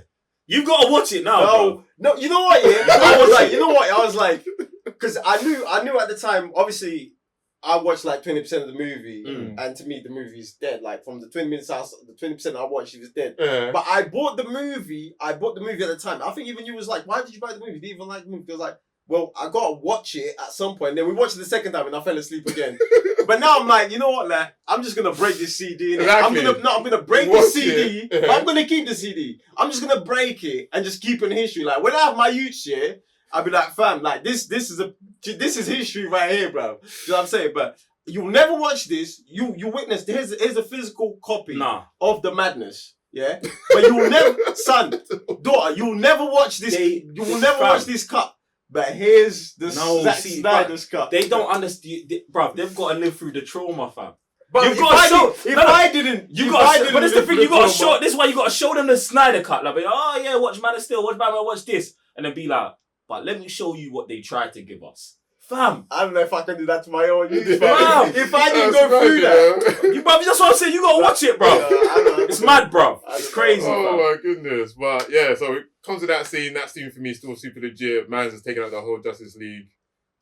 You've got to watch it now, bro. No, you know what? Yeah, I was like, you know what? I was like, because I knew at the time. Obviously, I watched like 20% of the movie, and to me, the movie is dead. Like from the 20 minutes, the 20% I watched, it was dead. Yeah. But I bought the movie. At the time. I think even you was like, why did you buy the movie? Did you even like the movie? Because like, well, I gotta watch it at some point. Then we watched it the second time, and I fell asleep again. But now I'm like, you know what, like, I'm just gonna break this CD. Exactly. I'm gonna break the Watch CD. it. But I'm gonna keep the CD. I'm just gonna break it and just keep it in history. Like when I have my youth share, I'll be like, fam, like this is history right here, bro. You know what I'm saying? But you'll never watch this. You witness. Here's a physical copy of the madness. Yeah, but you will never, son, daughter, you will never watch this. You will never watch this cut. But here's the Zack Snyder's cut. They don't understand, bruv. They've got to live through the trauma, fam. But You've got to show. But that's the thing. You got to show. This is why you got to show them the Snyder cut. Like, oh yeah, watch Man of Steel. Watch Batman. Watch this, and then be like, but let me show you what they tried to give us, fam. I don't know if I can do that to my own youth, Fam. if I didn't go through that, Bruv, that's what I'm saying. You got to watch it, bro. It's mad, bro. It's crazy. Oh my goodness. But yeah, so it comes to that scene. That scene for me is still super legit. Man's just taking out the whole Justice League.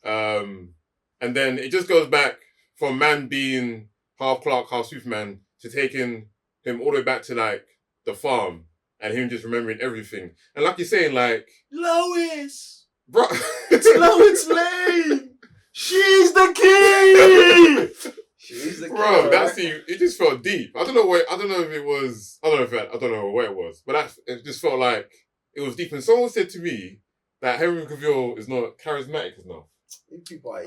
And then it just goes back from man being half Clark, half Superman to taking him all the way back to like the farm and him just remembering everything. And like you're saying, like, Lois. bro, It's Lois Lane. She's the key. she's the bro, that scene, it just felt deep. I don't know where it was, but it just felt like it was deep. And someone said to me that Henry Cavill is not charismatic enough. I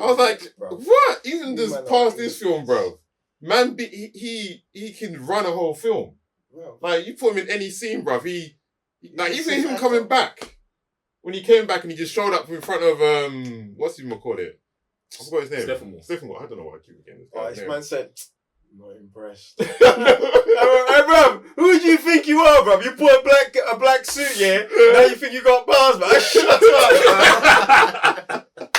was like, what? Even just past this film, bro. Man, he can run a whole film. Like, you put him in any scene, bro. Like, even him coming back. When he came back and he just showed up in front of, what's he gonna call it? I forgot his name. Stephen. I don't know why I keep forgetting this guy's name. Man said, I'm not impressed. Hey, bro, who do you think you are, bro? You put a black suit, yeah? Now you think you got bars, man? Shut up, man.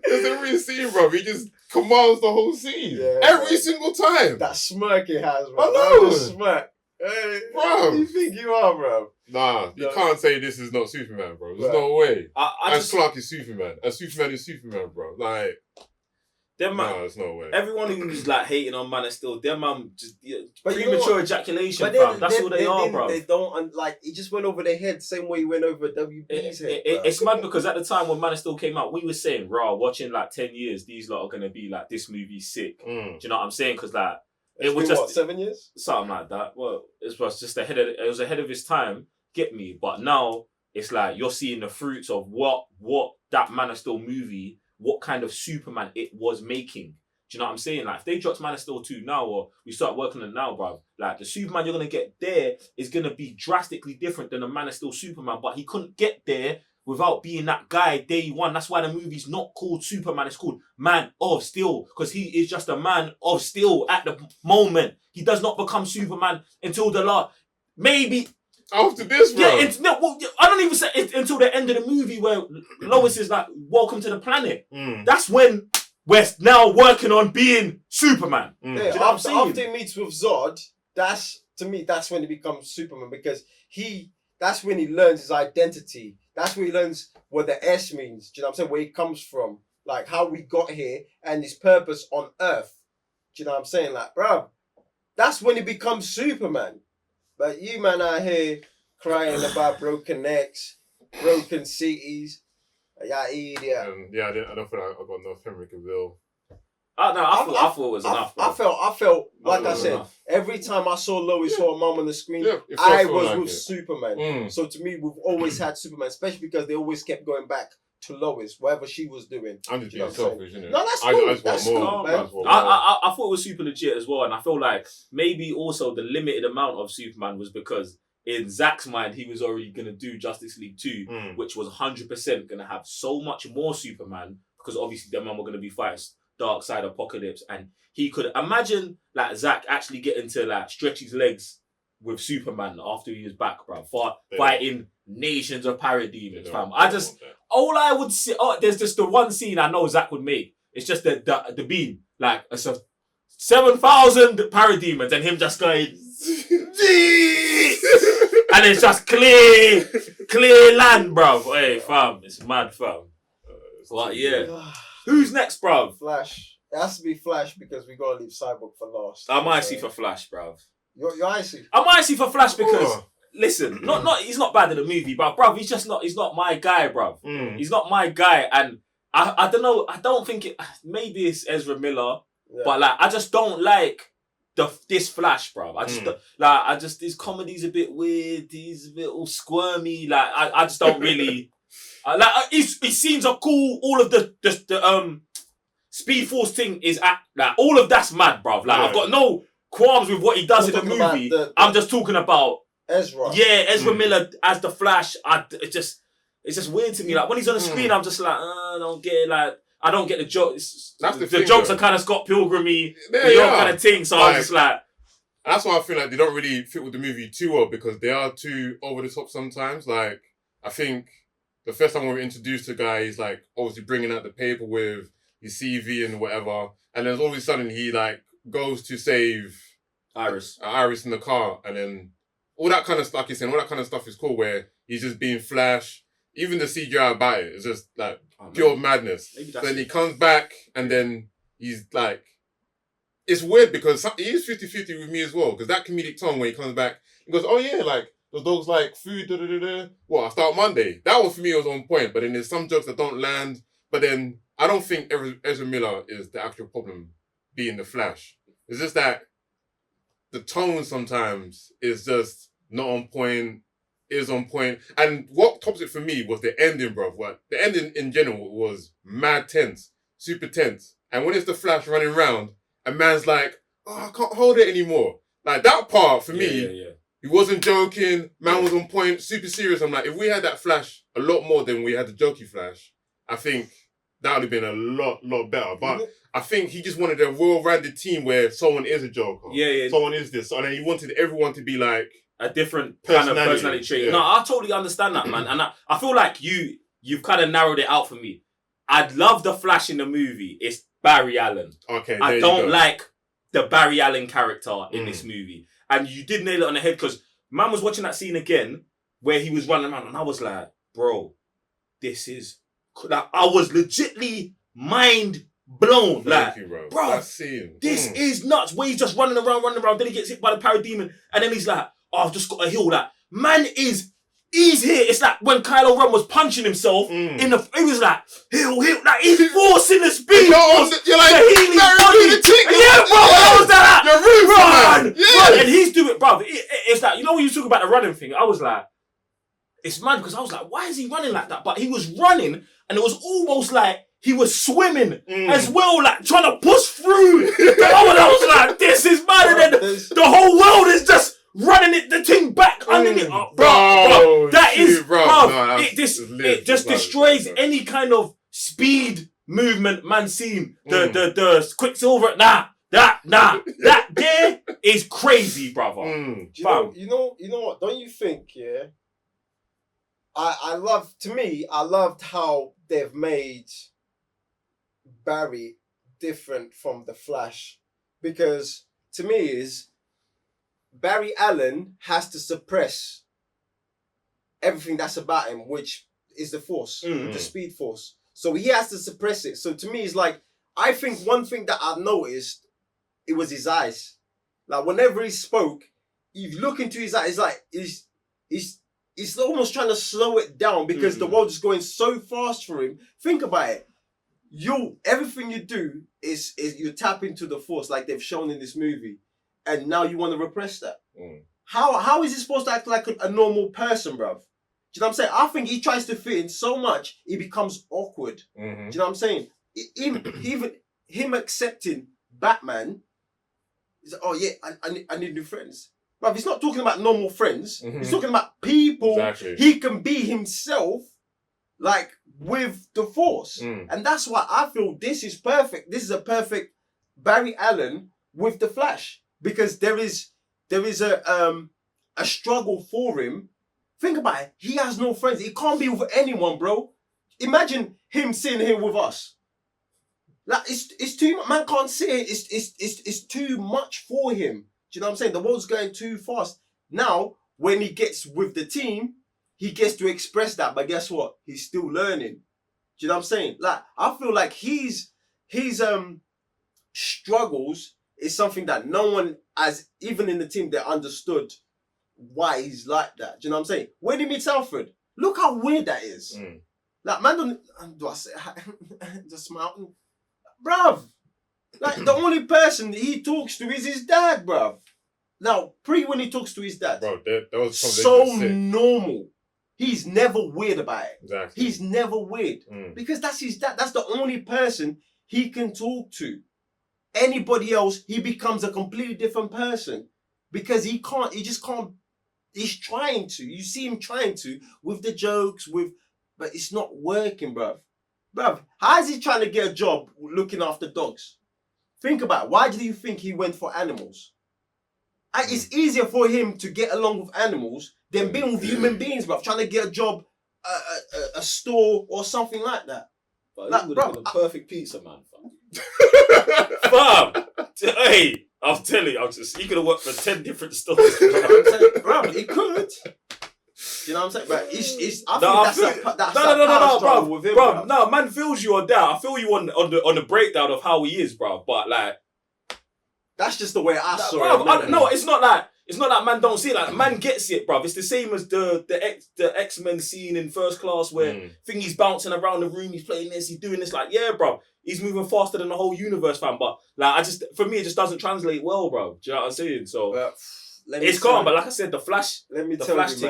There's every scene, bro. He just commands the whole scene. Yeah, every single time. That smirk he has, bro. I know. That smirk. Hey, bro. Who do you think you are, bro? Nah, you can't say this is not Superman, bro. There's no way. Clark is Superman. Superman is Superman, bro. Like, there's no way. Everyone who's like hating on Man of Steel, their man just premature ejaculation, fam. That's all they are, bro. They don't like. It just went over their head, same way he went over WB's head. It's mad because at the time when Man of Steel came out, we were saying, "Raw, watching like 10 years, these lot are gonna be like this movie's sick." Do you know what I'm saying? Because like it was just what, 7 years, something like that. Well, it was just ahead of his time. Get me? But now it's like you're seeing the fruits of what that Man of Steel movie, what kind of Superman it was making. Do you know what I'm saying? Like if they dropped Man of Steel 2 now, or we start working on it now, bruv, like the Superman you're gonna get there is gonna be drastically different than the Man of Steel Superman. But he couldn't get there without being that guy day one. That's why the movie's not called Superman, it's called Man of Steel, because he is just a man of steel at the moment. He does not become Superman until the last, maybe after this, bro. Yeah, I don't even say it until the end of the movie where Lois is like, welcome to the planet. That's when we're now working on being Superman. Yeah, you know after he meets with Zod, that's when he becomes Superman, because that's when he learns his identity. That's when he learns what the S means. Do you know what I'm saying? Where he comes from. like how we got here and his purpose on Earth. Do you know what I'm saying? Like, bro, that's when he becomes Superman. But you man out here crying about broken necks, broken cities. Yeah, idiot. Yeah, I don't feel like I got enough Henry Cavill. No, I thought it was enough, bro. I felt like I said, enough. every time I saw Lois or mum on the screen, Yeah, it I felt was like with it. Superman. Mm. So to me, we've always had Superman, especially because they always kept going back to Lois, whatever she was doing. I'm just You know being what I'm selfish, innit? No, that's I cool. just want That's more. cool, man. I just want more. I thought it was super legit as well, and I feel like maybe also the limited amount of Superman was because in Zack's mind he was already gonna do Justice League 2, which was 100% gonna have so much more Superman because obviously their man were gonna be fighting Dark Side Apocalypse, and he could imagine like Zack actually getting to like stretch his legs with Superman after he was back, bro, fighting nations of parademons, fam. All I would see, there's just the one scene I know Zack would make. It's just the beam, like it's a 7,000 parademons, and him just going, and it's just clear land, bro. Hey, fam, it's mad, fam. But yeah, who's next, bro? Flash. It has to be Flash because we gotta leave Cyborg for last. I'm icy for Flash, bro. You're icy. I'm icy for Flash because listen, he's not bad in the movie, but bruv, he's not my guy, bruv. He's not my guy, and I don't know. I don't think it. Maybe it's Ezra Miller, but like I just don't like this Flash, bruv. I just his comedy's a bit weird. He's a bit all squirmy. Like I just don't really. He seems a cool. All of the Speed Force thing is like all of that's mad, bruv. Like I've got no qualms with what he does in the movie. I'm just talking about Ezra. Yeah, Ezra Miller as the Flash. It's just weird to me. Like when he's on the screen, I'm just like, I don't get it. Like I don't get the jokes. The jokes are kind of Scott Pilgrim-y, kind of thing. So I'm just like, that's why I feel like they don't really fit with the movie too well because they are too over the top sometimes. Like I think the first time we were introduced to the guy, he's like obviously bringing out the paper with his CV and whatever, and then all of a sudden he like goes to save Iris in the car, and then all that kind of stuff. Like you're saying, all that kind of stuff is cool. Where he's just being Flash. Even the CGI about it is just like pure madness. Then he comes back, and then he's like, it's weird because he is 50-50 with me as well. Because that comedic tone when he comes back, he goes, "Oh yeah, like those dogs like food." Well, I start Monday. That one for me was on point. But then there's some jokes that don't land. But then I don't think Ezra Miller is the actual problem being the Flash. It's just that the tone sometimes is just not on point, is on point. And what tops it for me was the ending, bro. What the ending in general was mad tense, super tense. And when it's the Flash running around, a man's like, "Oh, I can't hold it anymore." Like that part for me, he wasn't joking, man was on point, super serious. I'm like, if we had that Flash a lot more than we had the jokey Flash, I think that would have been a lot better. But I think he just wanted a well-rounded team where someone is a Joker. Someone is this. And then he wanted everyone to be like a different kind of personality trait. No, I totally understand that, man. And I feel like you've kind of narrowed it out for me. I'd love the Flash in the movie. It's Barry Allen. Okay, I don't like the Barry Allen character in this movie. And you did nail it on the head because man was watching that scene again where he was running around and I was like, bro, this is... Like, I was legitly mind blown. Thank like, you, bro. This is nuts. Where he's just running around. Then he gets hit by the parademon, and then he's like, "Oh, I've just got to heal." That man he's here. It's like when Kylo Ren was punching himself in the. He was like, heal. Like he's forcing the speed. You're like, healing body. Yeah, bro. I was like, run. And he's doing, bro. It's like, you know when you talk about the running thing. I was like, it's mad because I was like, why is he running like that? But he was running. And it was almost like he was swimming as well, like trying to push through. I was like, this is mad. And then the whole world is just running the thing back underneath. Bro, it just destroys any kind of speed movement man seen. The Quicksilver, that there is crazy, brother. You know what? Don't you think, I loved how they've made Barry different from the Flash. Because to me is Barry Allen has to suppress everything that's about him, which is the Force, the Speed Force. So he has to suppress it. So to me, it's like, I think one thing that I've noticed, it was his eyes. Like whenever he spoke, you look into his eyes, it's like he's almost trying to slow it down because the world is going so fast for him. Think about it. Everything you do is you tap into the force, like they've shown in this movie, and now you want to repress that. How is he supposed to act like a normal person, bruv? Do you know what I'm saying? I think he tries to fit in so much, he becomes awkward. Do you know what I'm saying? Him accepting Batman, he's like, oh yeah, I need new friends. Bruv, he's not talking about normal friends. He's talking about people. Exactly. He can be himself, like, with the Force. And that's why I feel this is perfect. This is a perfect Barry Allen with the Flash. Because there is a struggle for him. Think about it. He has no friends. He can't be with anyone, bro. Imagine him sitting here with us. Like it's too much. Man can't see it. It's too much for him. Do you know what I'm saying? The world's going too fast. Now, when he gets with the team, he gets to express that. But guess what? He's still learning. Do you know what I'm saying? Like I feel like his struggles is something that no one, as even in the team, they understood why he's like that. Do you know what I'm saying? When he meets Alfred, look how weird that is. Like, man, do I say just smile? Bruv. Like, the only person he talks to is his dad, bruv. Now, when he talks to his dad, bro, that was so normal. He's never weird about it. Exactly. He's never weird. Because that's his dad. That's the only person he can talk to. Anybody else, he becomes a completely different person. Because he just can't, he's trying to. You see him trying to, with the jokes, but it's not working, bruv. Bruv, how is he trying to get a job looking after dogs? Think about it. Why do you think he went for animals? It's easier for him to get along with animals than being with human beings, bruv. Trying to get a job, a store or something like that. But Like, he would bro, have been a perfect pizza man, fam. Hey, I'm telling you, he could have worked for 10 different stores. Bro, he could. You know what I'm saying? But I think that's a bro. with him, Bro, no, man feels you on that. I feel you on the breakdown of how he is, bro. But like, that's just the way I saw it. No, it's not like man don't see it. Like man gets it, bro. It's the same as the X-Men scene in First Class where he's bouncing around the room, he's playing this, he's doing this. Like, yeah, bro, he's moving faster than the whole universe, fam. But like, for me, it just doesn't translate well, bro. Do you know what I'm saying? So it's calm, but like I said, the Flash thing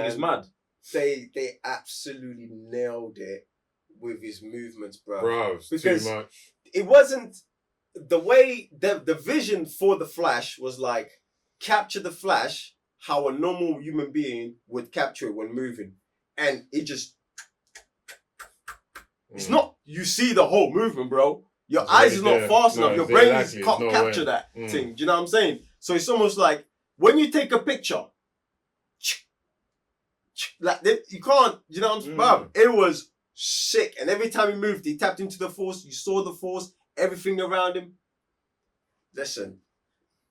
is mad. They absolutely nailed it with his movements, bro. Bro, it's because too much. It wasn't the way the vision for the Flash was like capture the Flash how a normal human being would capture it when moving, and it just it's not. You see the whole movement, bro. Your eyes is not fast enough. Your brain can't capture that thing. Do you know what I'm saying? So it's almost like when you take a picture. Like you can't, you know what I'm saying? Bruv, it was sick. And every time he moved, he tapped into the Force. You saw the Force, everything around him. Listen,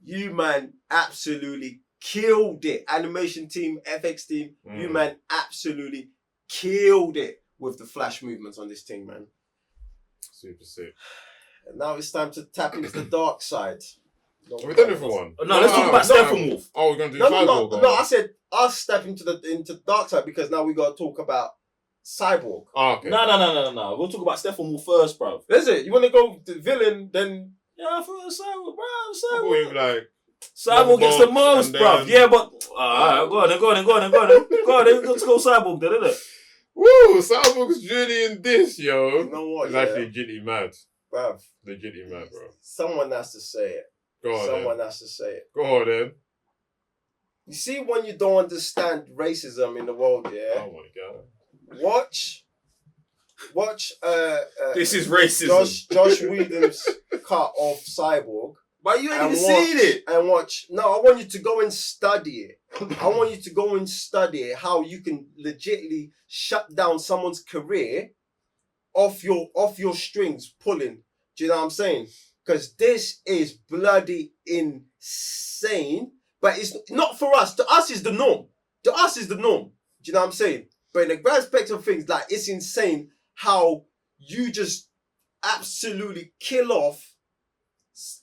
you man absolutely killed it. Animation team, FX team, you man absolutely killed it with the Flash movements on this thing, man. Super sick. And now it's time to tap into the dark side. Have we done it for one? No, let's talk about Steppenwolf. Oh, we're gonna do Cyborg. No, I said us step into the dark side because now we gotta talk about Cyborg. Oh, okay. No. We'll talk about Steppenwolf first, bro. Is it? You wanna go to the villain, then yeah, for Cyborg, bro. Cyborg gets the most, bro. Yeah, but alright, go on. Let's go Cyborg then, innit? Woo! Cyborg's journey in this, yo. You know what? He's actually legitimately mad. Bruv. Legitimately mad, bro. Someone has to say it. Go on, Someone has to say it. Go on, then. You see, when you don't understand racism in the world, yeah. Oh my god. Watch. This is racism. Josh Whedon's cut of Cyborg. But you ain't even seen it. And watch. No, I want you to go and study it. I want you to go and study it. How you can legitimately shut down someone's career off your strings pulling. Do you know what I'm saying? Because this is bloody insane. But it's not for us. To us is the norm. To us is the norm. Do you know what I'm saying? But in the grand spectrum of things, like, it's insane how you just absolutely kill off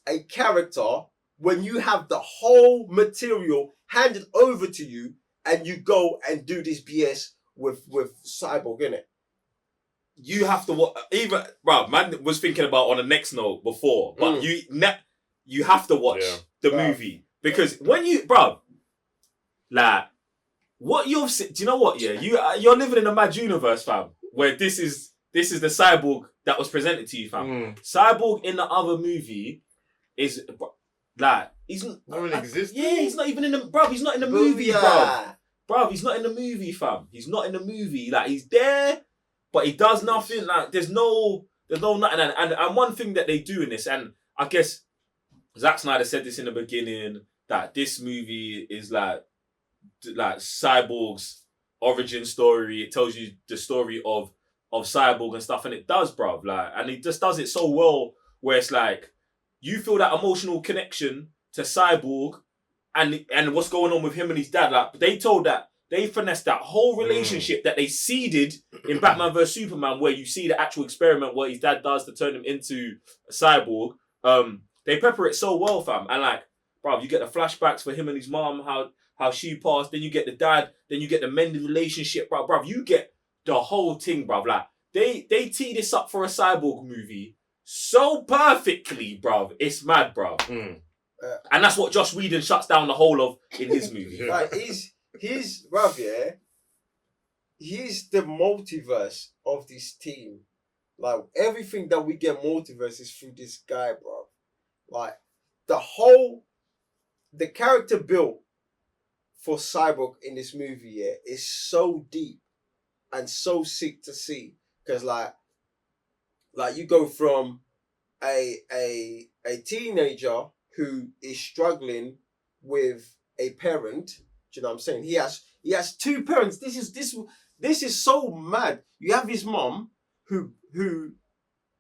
a character when you have the whole material handed over to you and you go and do this BS with Cyborg, innit? You have to even, bro. Man was thinking about on the next note before, but you have to watch the movie because when you, bro, like what you've seen. Do you know what? Yeah, you're living in a mad universe, fam, where this is the Cyborg that was presented to you, fam. Cyborg in the other movie is like he's not really existing. Yeah, he's not even in the He's not in the movie, bro. He's not in the movie, fam. He's not in the movie. Like he's there. But he does nothing. Like there's no nothing. And one thing that they do in this, and I guess Zack Snyder said this in the beginning, that this movie is like Cyborg's origin story. It tells you the story of Cyborg and stuff, and it does, bruv. Like, and he just does it so well, where it's like you feel that emotional connection to Cyborg, and what's going on with him and his dad. Like they finessed that whole relationship that they seeded in Batman vs Superman, where you see the actual experiment what his dad does to turn him into a cyborg. They pepper it so well, fam. And like, bro, you get the flashbacks for him and his mom, how she passed. Then you get the dad. Then you get the mended relationship, bro. You get the whole thing, bro. Like they tee this up for a cyborg movie so perfectly, bro. It's mad, bro. And that's what Joss Whedon shuts down the whole of in his movie. Like he's bruv, yeah. He's the multiverse of this team. Like everything that we get multiverse is through this guy, bro. Like the character built for Cyborg in this movie, yeah, is so deep and so sick to see. Cause like you go from a teenager who is struggling with a parent. Do you know what I'm saying? He has two parents. This is so mad. You have his mom who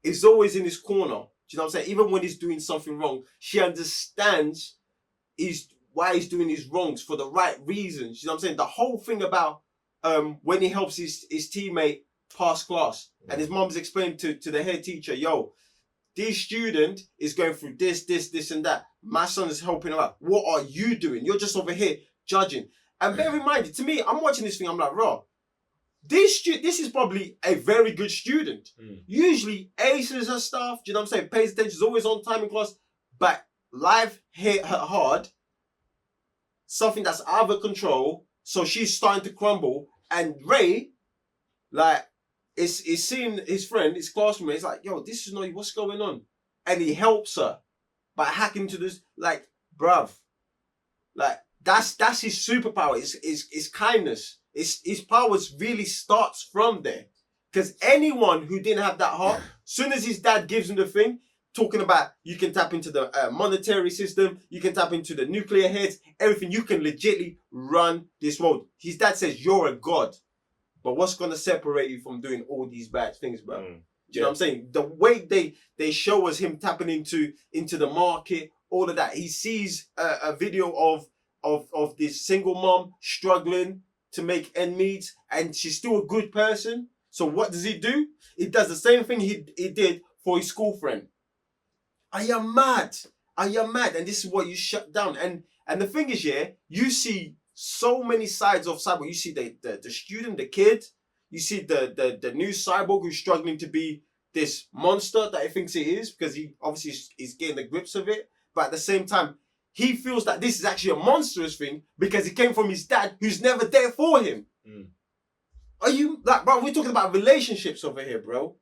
is always in his corner. Do you know what I'm saying? Even when he's doing something wrong, she understands why he's doing his wrongs for the right reasons. You know what I'm saying? The whole thing about when he helps his teammate pass class, and his mom's explained to the head teacher, yo, this student is going through this, and that. My son is helping him out. What are you doing? You're just over here judging. And bear in mind, to me, I'm watching this thing, I'm like, raw. This is probably a very good student. Usually aces and stuff, do you know what I'm saying? Pays attention, is always on time in class. But life hit her hard. Something that's out of control. So she's starting to crumble. And Ray, like, is seeing his friend, his classmate. He's like, yo, this is not, what's going on? And he helps her by hacking to this, like, bruv. Like, that's his superpower. Is kindness. His powers really starts from there. Because anyone who didn't have that heart, soon as his dad gives him the thing, talking about you can tap into the monetary system, you can tap into the nuclear heads, everything, you can legitly run this world. His dad says you're a god. But what's gonna separate you from doing all these bad things, bro? Do you know what I'm saying? The way they show us him tapping into the market, all of that. He sees a video of this single mom struggling to make ends meet, and she's still a good person. So what does he do? He does the same thing he did for his school friend. I am mad. And this is what you shut down. And the thing is, yeah, you see so many sides of Cyborg. You see the student, the kid. You see the new Cyborg who's struggling to be this monster that he thinks he is, because he obviously is getting the grips of it. But at the same time, he feels that this is actually a monstrous thing because it came from his dad who's never there for him. Are you, like, bro, we're talking about relationships over here, bro.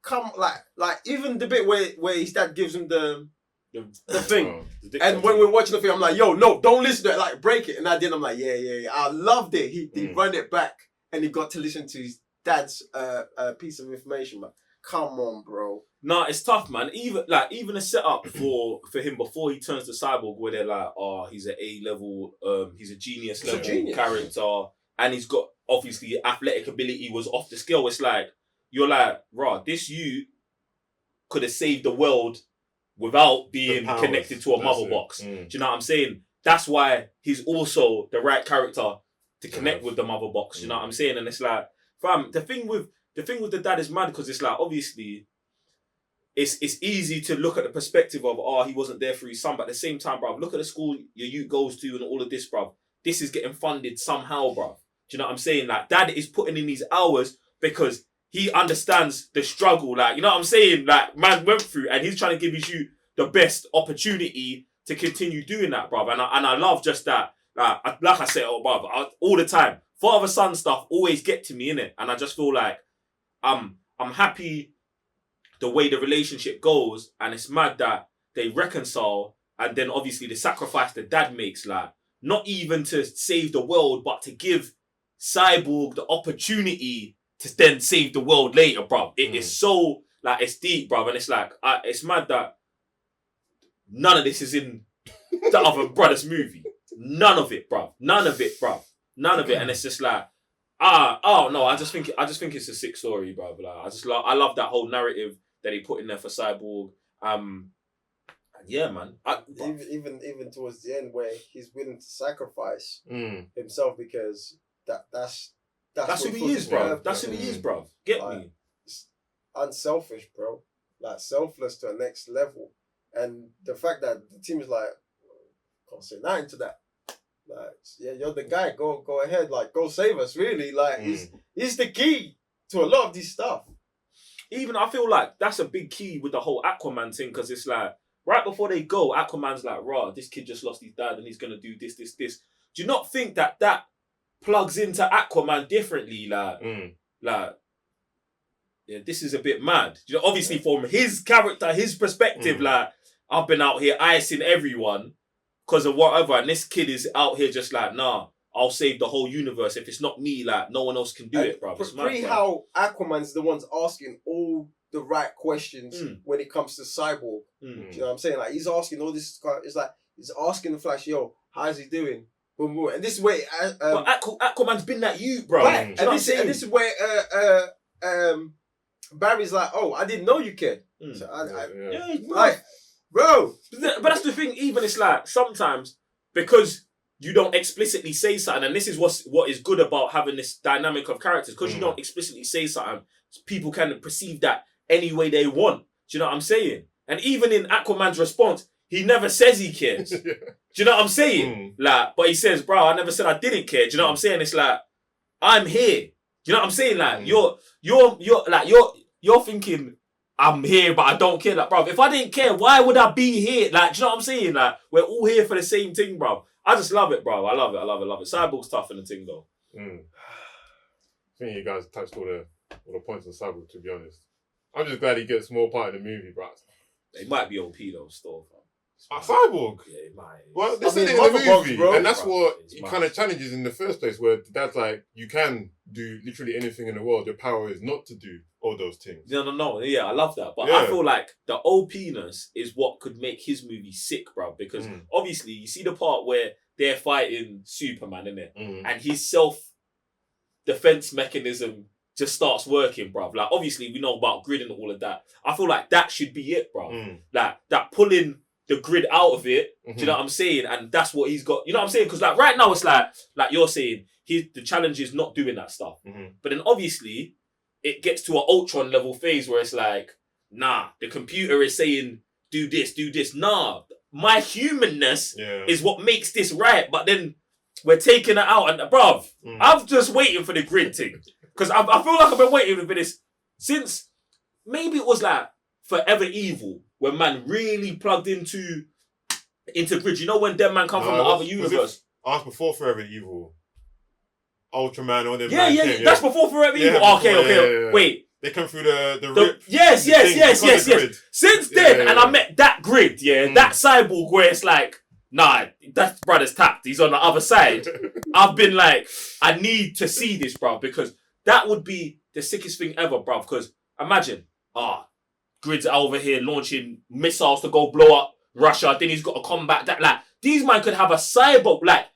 Come, like even the bit where his dad gives him the thing. And when we're watching the thing, I'm like, yo, no, don't listen to it, like, break it. And I'm like, yeah. I loved it. He run it back and he got to listen to his dad's piece of information, man. Come on, bro. Nah, it's tough, man. Even a setup for him before he turns to Cyborg, where they're like, oh, he's an A-level, he's a genius level character, and he's got, obviously, athletic ability was off the scale. It's like, you're like, rah, this you could have saved the world without being connected to a mother box. Do you know what I'm saying? That's why he's also the right character to connect with the mother box. You know what I'm saying? And it's like, fam, the thing with the thing with the dad is mad because it's like, obviously, it's easy to look at the perspective of, oh, he wasn't there for his son. But at the same time, bruv, look at the school your youth goes to and all of this, bruv. This is getting funded somehow, bruv. Do you know what I'm saying? Like, dad is putting in these hours because he understands the struggle. Like, you know what I'm saying? Like, man went through and he's trying to give you the best opportunity to continue doing that, bruv. And I love just that. Like I said, bruv, all the time. Father-son stuff always get to me, innit? And I just feel like I'm happy the way the relationship goes, and it's mad that they reconcile, and then obviously the sacrifice the dad makes, like, not even to save the world, but to give Cyborg the opportunity to then save the world later, bruv. It is so, like, it's deep, bruv, and it's like, it's mad that none of this is in the other brothers movie. None of it, bruv. None of it, bruv. None of it, and it's just like, oh no, I just think it's a sick story, bruv. Like, I love that whole narrative that he put in there for Cyborg. Yeah, man. Even towards the end, where he's willing to sacrifice himself because that's who he is, bro. That's who he is, bro. Get me. It's unselfish, bro. Like, selfless to a next level, and the fact that the team is like, can't say nothing to that. Like, yeah, you're the guy. Go ahead. Like, go save us. Really, like, he's the key to a lot of this stuff. Even I feel like that's a big key with the whole Aquaman thing, because it's like right before they go, Aquaman's like, "Rah, this kid just lost his dad, and he's gonna do this. Do you not think that plugs into Aquaman differently? Like, yeah, this is a bit mad. You know, obviously from his character, his perspective, like, I've been out here icing everyone because of whatever, and this kid is out here just like, nah, I'll save the whole universe. If it's not me, like, no one else can do it, bro. It's mad, how Aquaman's the ones asking all the right questions when it comes to Cyborg. Do you know what I'm saying? Like, he's asking all this. It's like he's asking the Flash, "Yo, how's he doing?" Boom, boom. And this is where but Aquaman's been that you, bro. Right. And this is where Barry's like, "Oh, I didn't know you cared." So like, bro. But that's the thing. Even it's like sometimes because you don't explicitly say something, and this is what is good about having this dynamic of characters, because you don't explicitly say something, people can perceive that any way they want. Do you know what I'm saying? And even in Aquaman's response, he never says he cares. Do you know what I'm saying? Like, but he says, "Bro, I never said I didn't care." Do you know what I'm saying? It's like, I'm here. Do you know what I'm saying? Like, you're thinking, I'm here, but I don't care. Like, bro, if I didn't care, why would I be here? Like, do you know what I'm saying? Like, we're all here for the same thing, bro. I just love it, bro. I love it. Cyborg's tough in the thing, though. I think you guys touched all the points on Cyborg, to be honest. I'm just glad he gets more part of the movie, bro. It might be OP, though, still, fam. Cyborg? Yeah, it might. Well, they said it in the movie, bro. And that's what he kind of challenges in the first place, where the dad's like, you can do literally anything in the world. Your power is not to do all those things. No. Yeah, I love that. But I feel like the OP-ness is what could make his movie sick, bro. Because obviously, you see the part where they're fighting Superman, innit? And his self-defense mechanism just starts working, bruv. Like, obviously, we know about grid and all of that. I feel like that should be it, bruv. Like, that pulling the grid out of it, do you know what I'm saying? And that's what he's got. You know what I'm saying? Because, like, right now, it's like you're saying, the challenge is not doing that stuff. But then, obviously, it gets to an Ultron level phase where it's like, nah, the computer is saying, do this. Nah, my humanness is what makes this right. But then we're taking it out. And, bruv, I'm just waiting for the grid thing. Because I feel like I've been waiting for this since maybe it was like Forever Evil, when man really plugged into grid. You know when them man come from the other universe? That's before Forever Evil. Ultraman, all them. Yeah. That's before Forever Evil. Okay. Wait. They come through the rip. Yes. Since then, and I met that grid, that Cyborg where it's like, nah, that brother's tapped. He's on the other side. I've been like, I need to see this, bro, because that would be the sickest thing ever, bro. Because imagine, Grid's over here launching missiles to go blow up Russia. Then he's got to combat that. Like, these men could have a cyborg. Like,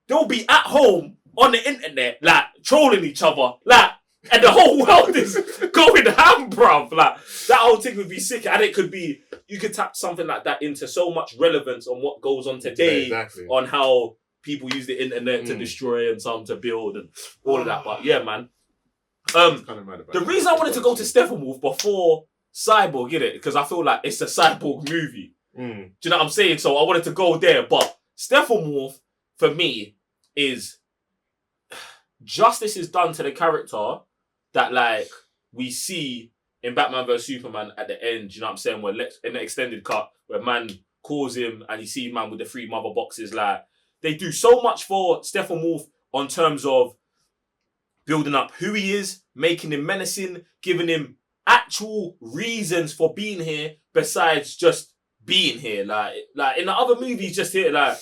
they'll be at home on the internet, like, trolling each other. Like, and the whole world is going ham, bruv. Like, that whole thing would be sick. And it could be, you could tap something like that into so much relevance on what goes on today, on how people use the internet to destroy and some to build and all of that. But yeah, man. It's kind of mad about The that. reason I wanted to go to Steppenwolf before Cyborg, get it? Because I feel like it's a Cyborg movie. Do you know what I'm saying? So I wanted to go there. But Steppenwolf, for me, is justice is done to the character that, like, we see in Batman vs Superman at the end. You know what I'm saying? Where in the extended cut, where man calls him and you see man with the 3 mother boxes. Like, they do so much for Steppenwolf on terms of building up who he is, making him menacing, giving him actual reasons for being here besides just being here. Like in the other movies, just here, like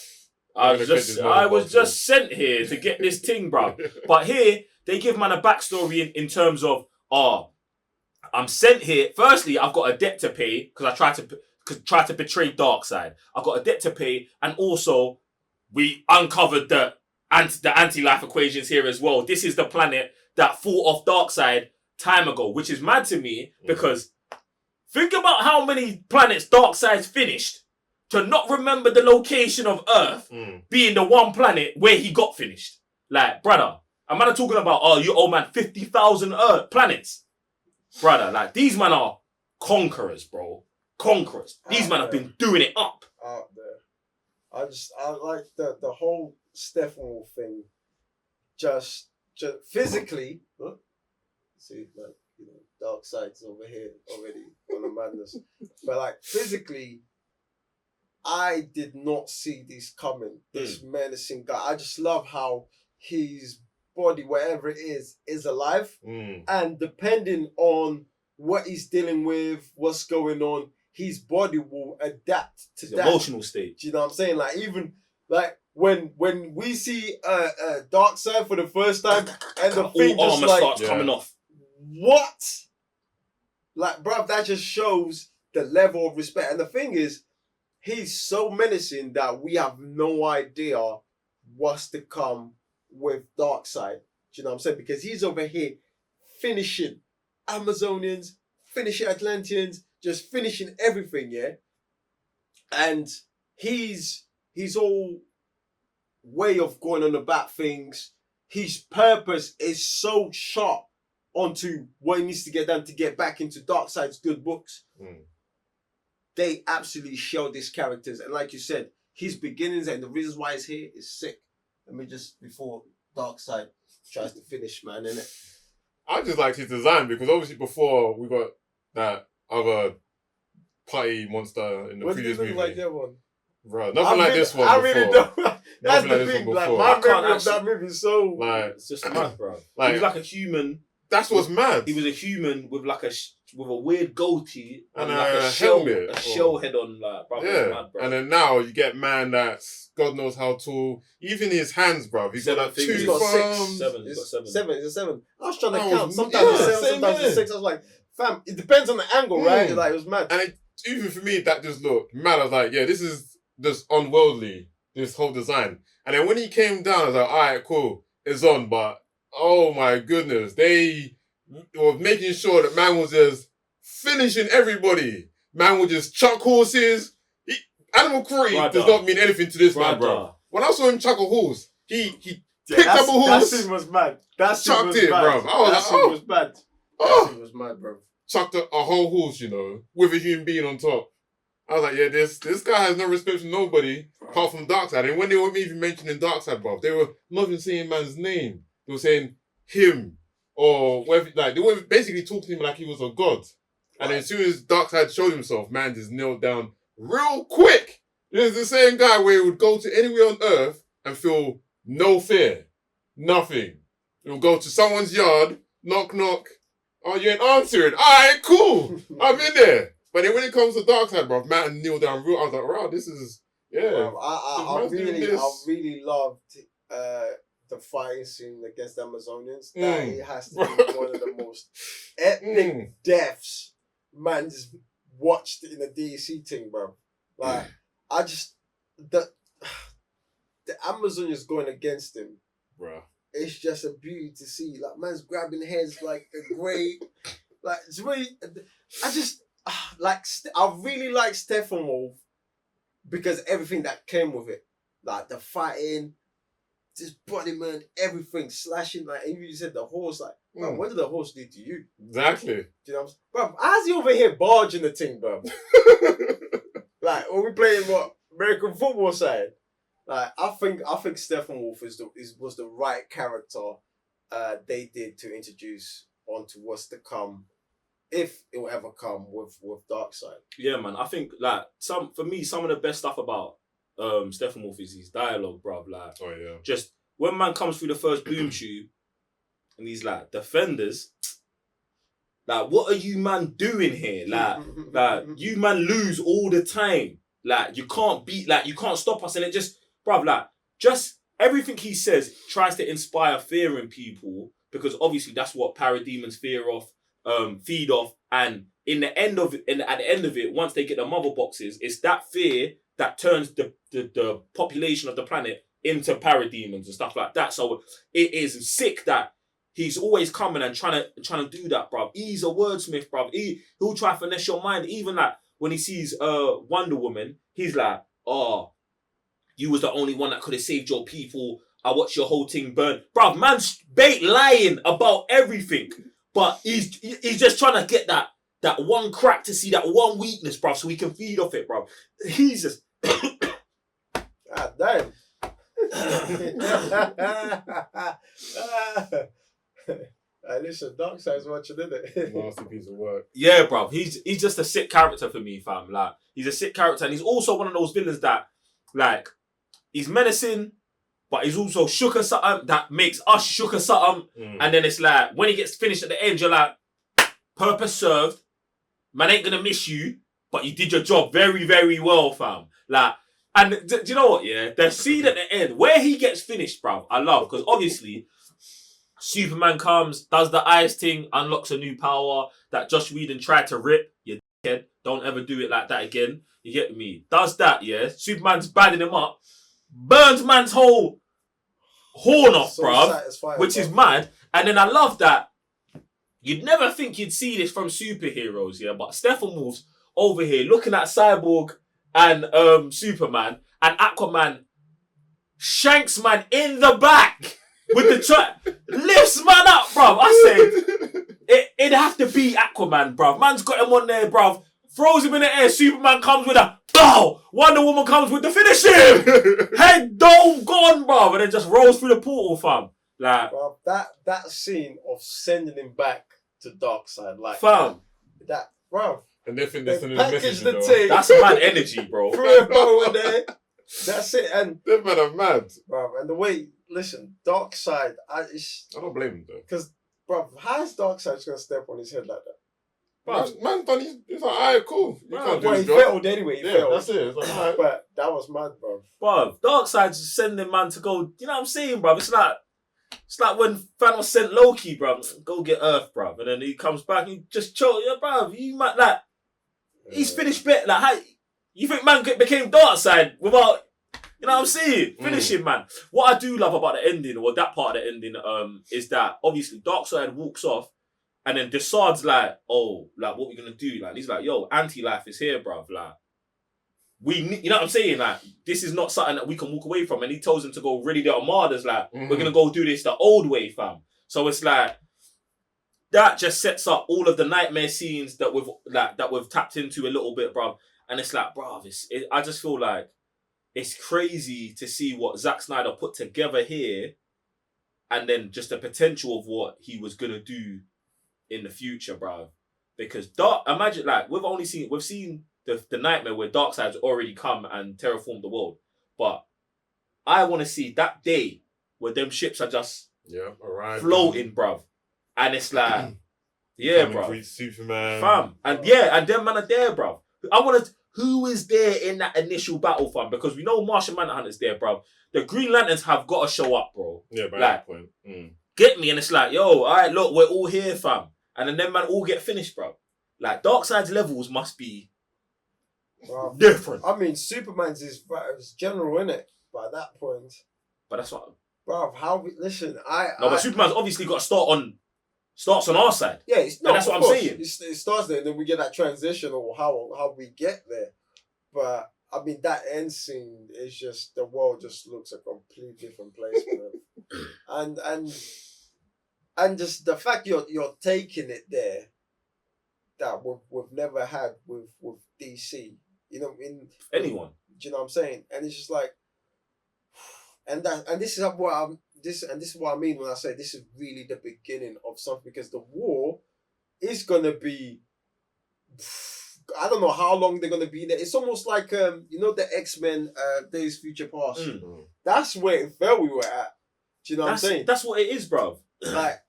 I was just sent here to get this thing, bro. But here they give man a backstory in terms of, I'm sent here. Firstly, I've got a debt to pay because I tried to betray Darkseid. I've got a debt to pay, and also we uncovered the anti-life equations here as well. This is the planet that fought off Darkseid time ago, which is mad to me because think about how many planets Darkseid's finished to not remember the location of Earth being the one planet where he got finished. Like, brother, I'm not talking about, you old man, 50,000 planets. Brother, like, these men are conquerors, bro. Conquerors. These men have been doing it up. Out there. I like the whole Steppenwolf thing. Just physically, see, like, you know, Darkseid's over here already on the madness. But like physically, I did not see this coming. This menacing guy. I just love how his body, wherever it is alive, and depending on what he's dealing with, what's going on, his body will adapt to that emotional state. Do you know what I'm saying? Like, even like when we see Darkseid for the first time and the thing just like starts coming off. What? Like, bruv, that just shows the level of respect. And the thing is, he's so menacing that we have no idea what's to come with Darkseid. Do you know what I'm saying? Because he's over here finishing Amazonians, finishing Atlanteans, just finishing everything, yeah? And his whole way of going on about things, his purpose is so sharp onto what he needs to get done to get back into Darkseid's good books. They absolutely show these characters. And like you said, his beginnings and the reasons why he's here is sick. Let me just, before Darkseid tries to finish, man, innit? I just liked his design because obviously before we got that other party monster in the previous movie. Like that one? Bro, nothing like this one. I really don't. That's Nothing the like this thing. one Like, before. my memory of that movie is so. Like, It's just mad, bro. Like- He was like a human. that's what's mad. He was a human with like with a weird goatee And like a shell, helmet. a shell head on, like, bro. Yeah, Mad, bro. and then now you get man that's God knows how tall. Even his hands, bro. He's got like 2 He's got 6. thumbs. Seven. He's got seven. It's a 7. I was trying to That count. was- Sometimes yeah, it's 7, same sometimes it's here. 6. I was like, fam, it depends on the angle, right? Like, it was mad. And even for me, that just looked mad. I was like, yeah, this is just unworldly, this whole design. And then when he came down, I was like, all right, cool, it's on. But, oh my goodness, they were making sure that man was just finishing everybody. Man would just chuck horses. Animal cruelty does not mean anything to this man, bro. When I saw him chuck a horse, he picked up a horse. That scene was mad. That scene Chucked was it, mad. bro. I was That like, scene oh. was mad. That Oh, scene was mad, bro. chucked a whole horse, you know, with a human being on top. I was like, yeah, this guy has no respect for nobody apart from Darkseid. And when they were even mentioning Darkseid, bro, they were not even saying man's name. They were saying him or whatever. Like, they were basically talking to him like he was a god. And then as soon as Darkseid showed himself, man just knelt down real quick. This is the same guy where he would go to anywhere on Earth and feel no fear, nothing. He would go to someone's yard, knock, knock. Oh, you ain't answering. All right, cool. I'm in there. But then when it comes to Darkseid, bro, man kneel down real. I was like, wow, this is, yeah. Bro, I man's doing this. really loved the fighting scene against the Amazonians. That it has to be one of the most epic deaths man just watched in the DC thing, bro. Like, I just the Amazonians going against him. Bro. It's just a beauty to see. Like, man's grabbing heads like a great. Like, it's really. I just like. I really like Steppenwolf because everything that came with it, like the fighting, this body, man, everything slashing. Like, even you said the horse, like, bro, what did the horse do to you? Exactly. Do you know what I'm saying? Bro, how's he over here barging the thing, bro? Like, when we playing what American football side, like, I think Steppenwolf was the right character they did to introduce onto what's to come, if it will ever come with Darkseid. Yeah, man. I think like some of the best stuff about Steppenwolf is his dialogue, bruv. Like, Oh yeah. just when man comes through the first boom tube and he's like, defenders, like, what are you man doing here? Like you man lose all the time. Like, you can't stop us. And it just, bruv, like, just everything he says tries to inspire fear in people, because obviously that's what parademons feed off. And at the end of it, once they get the mother boxes, it's that fear that turns the population of the planet into parademons and stuff like that. So it is sick that he's always coming and trying to do that, bruv. He's a wordsmith, bruv. He'll try to finesse your mind. Even like when he sees Wonder Woman, he's like, oh, you was the only one that could have saved your people. I watched your whole thing burn. Bruv, man's bait lying about everything. But he's just trying to get that one crack to see that one weakness, bruv, so he can feed off it, bruv. He's just... God damn. Hey, listen, Darkseid's watching, isn't it? Nasty piece of work. Yeah, bruv. He's just a sick character for me, fam. Like, he's a sick character, and he's also one of those villains that, like, he's menacing, but he's also shook or something that makes us shook or something. And then it's like, when he gets finished at the end, you're like, purpose served. Man ain't gonna miss you, but you did your job very, very well, fam. Like, and do you know what, yeah? The scene at the end, where he gets finished, bruv, I love, because obviously, Superman comes, does the ice thing, unlocks a new power that Joss Whedon tried to rip. You dickhead. Don't ever do it like that again. You get me? Does that, yeah? Superman's badding him up. Burns man's whole horn off, so bruv. Which is mad. And then I love that. You'd never think you'd see this from superheroes, yeah? But Steppenwolf's over here looking at Cyborg and Superman, and Aquaman shanks man in the back with the truck, lifts man up, bruv. I said, it'd have to be Aquaman, bruv. Man's got him on there, bruv. Throws him in the air. Superman comes with a bow. Wonder Woman comes with the finishing. Head dome gone, bruv. And then just rolls through the portal, fam. Like, bruv, that scene of sending him back to Darkseid, like, fam. That, bruv. And they think they're sending a package message, the though. thing. That's mad energy, bro. Threw a bow in there. That's it. And They're mad are mad. bruv, and the way, listen, Darkseid, I don't blame him, though. because, bruv, how's Darkseid just gonna step on his head like that? Man's done he's like, alright, cool. You can't do Well, his he job. failed anyway. He failed. That's it. It's like, alright. But that was mad, bruv. Bruv, Darkseid's sending man to go, you know what I'm saying, bruv? It's like when Thanos sent Loki, bruv, go get Earth, bruv. And then he comes back and he just chill. Yeah, bruv, you might, like, he's finished bit. Like, how, you think man became Darkseid without, you know what I'm saying? Finishing, man. What I do love about the ending, or that part of the ending, is that obviously Darkseid walks off and then Desaad's like, oh, like, what we gonna do? Like, he's like, yo, anti-life is here, bruv. Like, you know what I'm saying? Like, this is not something that we can walk away from. And he tells him to go ready the armadas. Like, we're gonna go do this the old way, fam. So it's like, that just sets up all of the nightmare scenes that we've tapped into a little bit, bruv. And it's like, bruv, I just feel like it's crazy to see what Zack Snyder put together here, and then just the potential of what he was gonna do in the future, bruv. Because imagine, like, we've seen the nightmare where Darkseid's already come and terraformed the world. But I want to see that day where them ships are just floating, bruv. And it's like, yeah, bruv. Superman. Fam. And yeah, and them man are there, bruv. Who is there in that initial battle, fam? Because we know Martian Manhunter's there, bruv. The Green Lanterns have got to show up, bro. Yeah, by like, that point. Get me? And it's like, yo, all right, look, we're all here, fam. And then them man all get finished, bruv. Like, Darkseid's levels must be different. I mean, Superman's is general, innit? By that point. But that's what... Bruv, but Superman's obviously got to starts on our side. Yeah, that's what I'm saying. It starts there, and then we get that transition of how we get there. But I mean, that end scene is just, the world just looks a complete different place, man. and just the fact you're taking it there, that we've never had with DC, you know, Anyone. do you know what I'm saying? And it's just like, and this is what this is what I mean when I say this is really the beginning of something, because the war is gonna be, I don't know how long they're gonna be there. It's almost like you know, the X-Men Days Future Past. That's where it felt we were at. Do you know what I'm saying? That's what it is, bro. Like,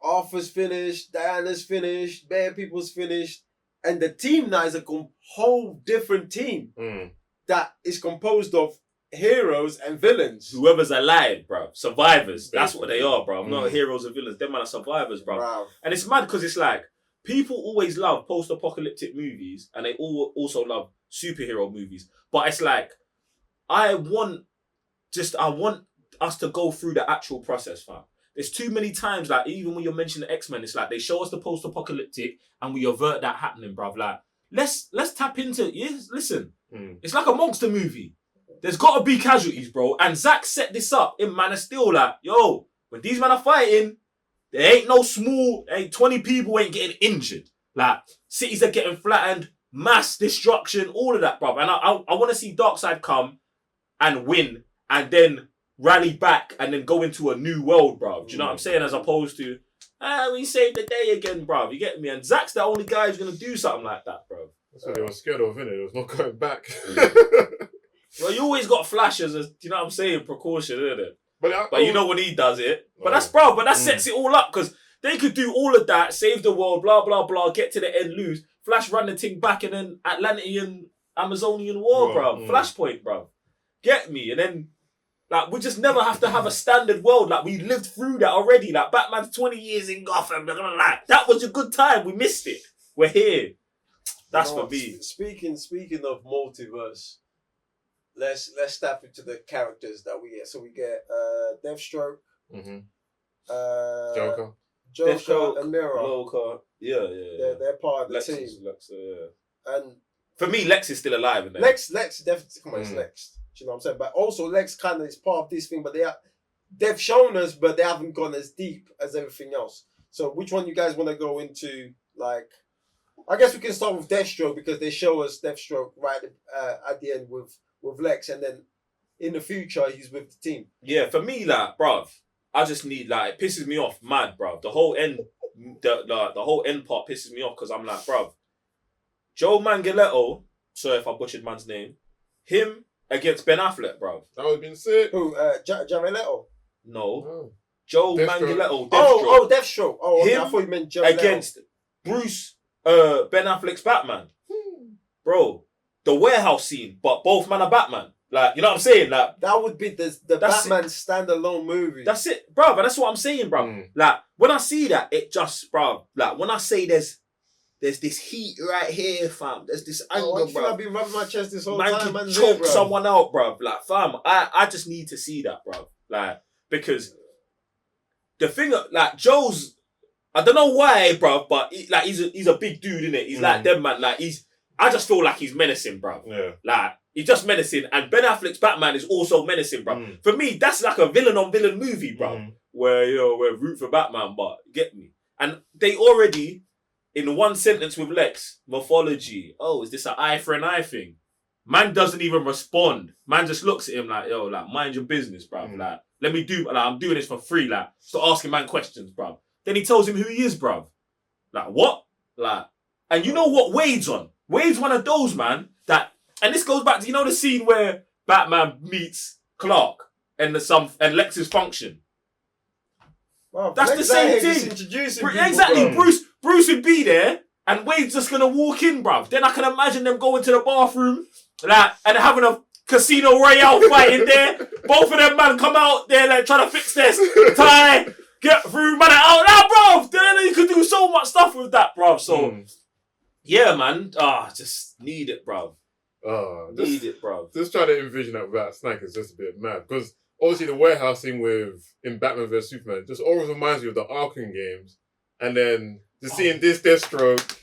Arthur's finished, Diana's finished, Bear People's finished, and the team now is a whole different team that is composed of heroes and villains. Whoever's alive, bro. Survivors. That's what they are, bro. Not heroes and villains. Them man are survivors, bro. Wow. And it's mad because it's like, people always love post-apocalyptic movies and they also love superhero movies. But it's like, I want us to go through the actual process, fam. There's too many times, like, even when you're mentioning the X-Men, it's like they show us the post-apocalyptic and we avert that happening, bruv. Like, let's tap into, listen, it's like a monster movie. There's got to be casualties, bro. And Zack set this up in Man of Steel, like, yo, when these men are fighting, there ain't no small, 20 people ain't getting injured. Like, cities are getting flattened, mass destruction, all of that, bruv. And I want to see Darkseid come and win and then rally back and then go into a new world, bruv. Do you know what I'm saying? As opposed to, we saved the day again, bruv. You get me? And Zack's the only guy who's going to do something like that, bruv. That's what they were scared of, innit? There was no going back. Well, you always got flashes as, you know what I'm saying, precaution, isn't it? But you know when he does it. But that sets it all up, because they could do all of that, save the world, blah, blah, blah, get to the end, lose, Flash run the thing back, and then Atlantean, Amazonian war, bruv. Flashpoint, bruv. Get me? And then, like, we just never have to have a standard world. Like, we lived through that already. Like, Batman's 20 years in Gotham. Like, that was a good time. We missed it. We're here. That's for me. Speaking of multiverse, let's tap into the characters that we get. So we get Deathstroke, Joker, and Mira. Yeah. They're part of the Lex team. And for me, Lex is still alive in there. Lex definitely, come on, it's Lex. Do you know what I'm saying? But also Lex kind of is part of this thing, but they've shown us, but they haven't gone as deep as everything else. So which one you guys want to go into? Like, I guess we can start with Deathstroke, because they show us Deathstroke right at the end with Lex, and then in the future he's with the team. Yeah, for me, like, bruv, I just need, like, it pisses me off mad, bruv. The whole end part pisses me off, because I'm like, bruv, Joe Manganiello, sorry if I butchered man's name, him against Ben Affleck, bruv. That would have been sick. Who? Jared Leto? No. Oh. Joe Deathstroke. Manganiello. Deathstroke. Oh, okay. Him I thought you meant Jared against Bruce, Ben Affleck's Batman. Bro, the warehouse scene, but both men are Batman. Like, you know what I'm saying? Like, that would be the Batman standalone movie. That's it, bruv. And that's what I'm saying, bruv. Like, when I see that, it just, bruv, like, when I say there's this heat right here, fam. There's this anger, bruv. I've been rubbing my chest this whole man time. Man, choke someone out, bruv. Like, fam, I just need to see that, bruv. Like, because the thing, like, Joe's, I don't know why, bruv, but he's a big dude, innit? He's like them, man. Like, I just feel like he's menacing, bruv. Yeah. Like, he's just menacing. And Ben Affleck's Batman is also menacing, bruv. For me, that's like a villain on villain movie, bruv. Where, you know, we're root for Batman, but get me. And they already, in one sentence with Lex, mythology. Oh, is this an eye for an eye thing? Man doesn't even respond. Man just looks at him like, yo, like, mind your business, bruv. Like, let me do, like, I'm doing this for free. Like, start asking man questions, bruv. Then he tells him who he is, bruv. Like, what? Like, and you know what Wade's on? Wade's one of those, man, that, and this goes back to, you know, the scene where Batman meets Clark and Lex's function. Wow, that's the same thing. Exactly. People, Bruce would be there, and Wade's just gonna walk in, bruv. Then I can imagine them going to the bathroom, like, and having a Casino Royale fight in there. Both of them, man, come out there, like, trying to fix this tie, get through, man, out now, bruv. Then you could do so much stuff with that, bruv. So, yeah, man, just need it, bruv. Need it, bruv. Just trying to envision that without Snack is just a bit mad, because obviously the warehouse scene in Batman vs Superman just always reminds me of the Arkham games, and then just seeing this Deathstroke,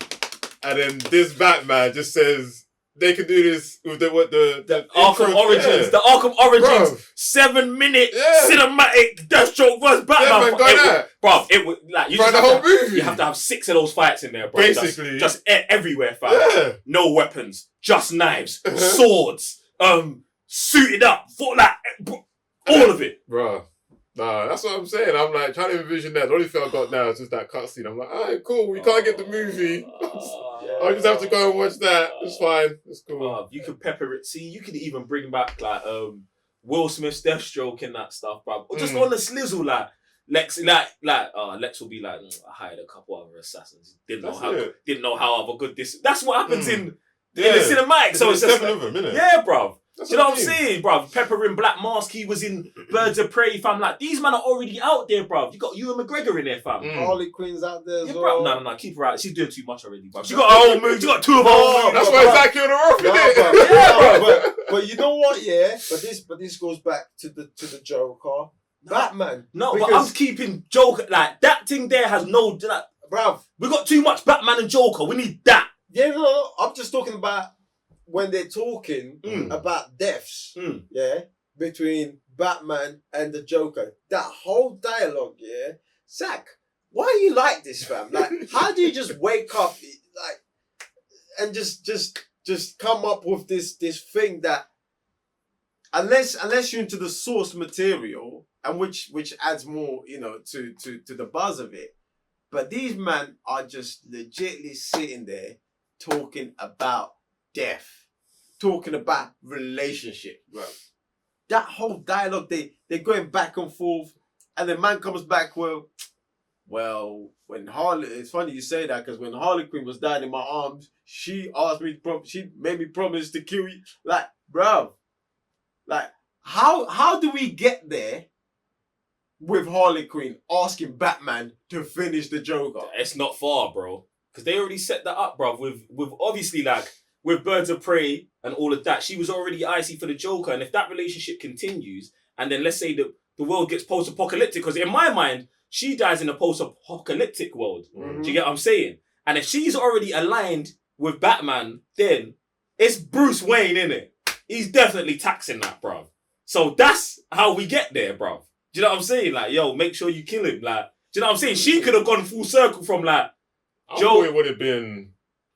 and then this Batman just says they could do this with the Arkham intro- Origins, yeah. the Arkham Origins, Bruv. 7-minute Yeah. cinematic Deathstroke versus Batman. Yeah, man, go that. Bruv, it would like you Throughout just the have whole to, movie. You have to have 6 of those fights in there, bro. Basically. just everywhere, fam. Yeah. No weapons, just knives, swords, suited up, all of it. Bro. Nah, that's what I'm saying. I'm like trying to envision that. The only thing I got now is just that cutscene. I'm like, alright, cool. We can't get the movie. I just have to go and watch that. It's fine. It's cool. You could pepper it. See, you could even bring back like Will Smith's Deathstroke and that stuff, bro. Or just on the slizzle, like Lex will be like, I hired a couple other assassins. Didn't know how other good this. That's what happens in the cinematic. So it's just 7 of them, innit? yeah, bro. That's Do you know what what I I'm mean. saying, bruv? Pepper in Black Mask, he was in Birds of Prey, fam. Like, these men are already out there, bruv. You got Ewan McGregor in there, fam. Harley Quinn's out there as Yeah, well. bruv. No. Keep her out. She's doing too much already, bruv. She got her own moves. She got 2 of her own moves. That's why it's like killed her off, Nah, innit? bruv, but you know what? Yeah, but this goes back to the Joker, Batman. No, but because, I'm keeping Joker. Like, that thing there has no... Like, bruv. we got too much Batman and Joker. We need that. Yeah, no, I'm just talking about when they're talking about deaths. Yeah, between Batman and the Joker. That whole dialogue, yeah. Zach, why are you like this, fam? Like, how do you just wake up, like, and just come up with this thing that, unless you're into the source material, and which adds more, to the buzz of it. But these men are just legitimately sitting there talking about death, talking about relationship, bro. That whole dialogue, they're going back and forth, and the man comes back, well, when Harley, it's funny you say that, because when Harley Quinn was dying in my arms, she made me promise to kill you. Like, bro, like, how do we get there with Harley Quinn asking Batman to finish the Joker? It's not far, bro. Because they already set that up, bro. With obviously, like, with Birds of Prey and all of that, she was already icy for the Joker. And if that relationship continues, and then let's say the world gets post-apocalyptic, because in my mind, she dies in a post-apocalyptic world. Mm-hmm. Do you get what I'm saying? And if she's already aligned with Batman, then it's Bruce Wayne, innit? He's definitely taxing that, bro. So that's how we get there, bro. Do you know what I'm saying? Like, yo, make sure you kill him. Like, do you know what I'm saying? She could have gone full circle from, like, I thought it would have been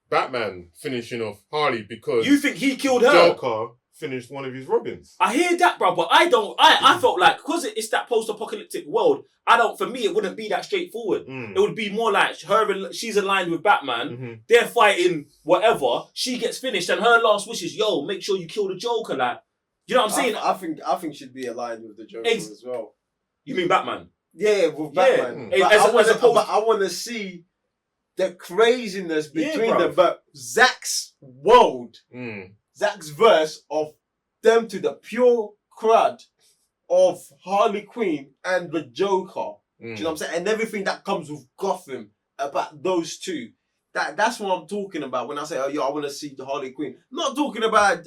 Batman finishing off Harley because you think he killed her? Joker finished one of his Robins. I hear that, bro, but I don't. I felt like, because it's that post-apocalyptic world, for me, it wouldn't be that straightforward. It would be more like she's aligned with Batman, they're fighting whatever, she gets finished, and her last wish is, yo, make sure you kill the Joker, like, you know what I'm saying? I think she'd be aligned with the Joker as well. You mean Batman? Yeah, with Batman. Yeah. But I want to see the craziness between them. But Zack's world, Zack's verse of them to the pure crud of Harley Quinn and the Joker. Do you know what I'm saying? And everything that comes with Gotham about those two. That's what I'm talking about when I say, oh, yo, I want to see the Harley Quinn. I'm not talking about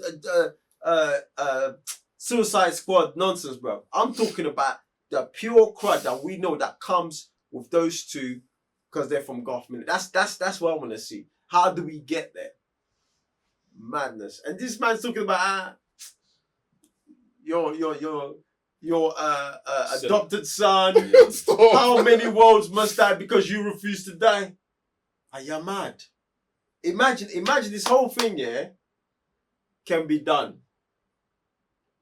Suicide Squad nonsense, bro. I'm talking about the pure crud that we know that comes with those two because they're from Gotham. That's what I want to see. How do we get there? Madness. And this man's talking about your adopted son. How many worlds must die because you refuse to die? Are you mad? Imagine this whole thing, yeah, can be done.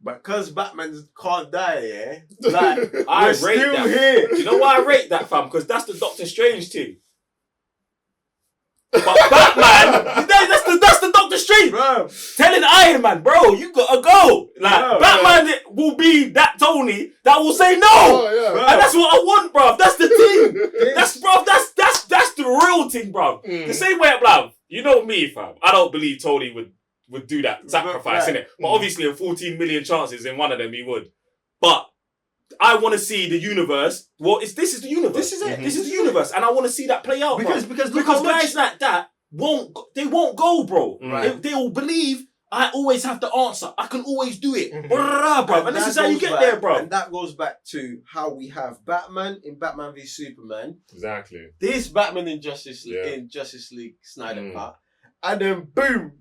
But because Batman can't die, yeah, like, I we're rate still that. here. Do you know why I rate that, fam? Because that's the Doctor Strange thing. But Batman, that's the Doctor Strange, Bro. telling Iron Man, bro, you gotta go. Like, Bro, Batman will be that Tony that will say no. Oh, yeah. Bro. And that's what I want, bruv. That's the thing. That's the real thing, bruv. The same way, bruv. You know me, fam. I don't believe Tony would do that sacrifice, innit? But obviously, in 14 million chances, in one of them, he would. But I want to see the universe. Well, this is the universe. This is it. This is the universe, and I want to see that play out. Because Because guys like that won't go, bro. Right. They will believe I always have the answer. I can always do it, bro. And this is how you get there, bro. And that goes back to how we have Batman in Batman v Superman. Exactly. This Batman in Justice League Snyder Cut, and then boom,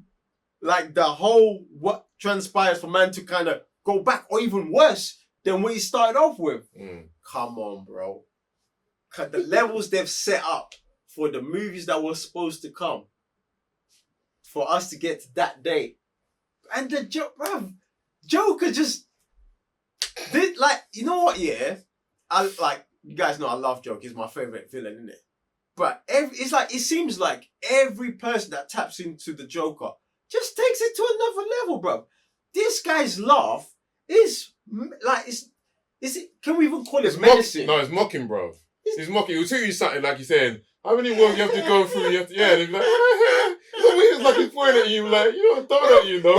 like the whole what transpires for man to kind of go back, or even worse than what he started off with. Come on, bro. The levels they've set up for the movies that were supposed to come, for us to get to that day, and the Joker just did, like, you know what? Yeah, I like, you guys know I love Joker. He's my favorite villain, isn't it? But it seems like every person that taps into the Joker just takes it to another level, bro. This guy's laugh is like, is it? Can we even call it medicine? No, it's mocking, bro. He's mocking. He'll tell you something like he's saying, how many words you have to go through? You have to, yeah. And he's like, it's like he's pointing at you, like, you know, don't at you, though.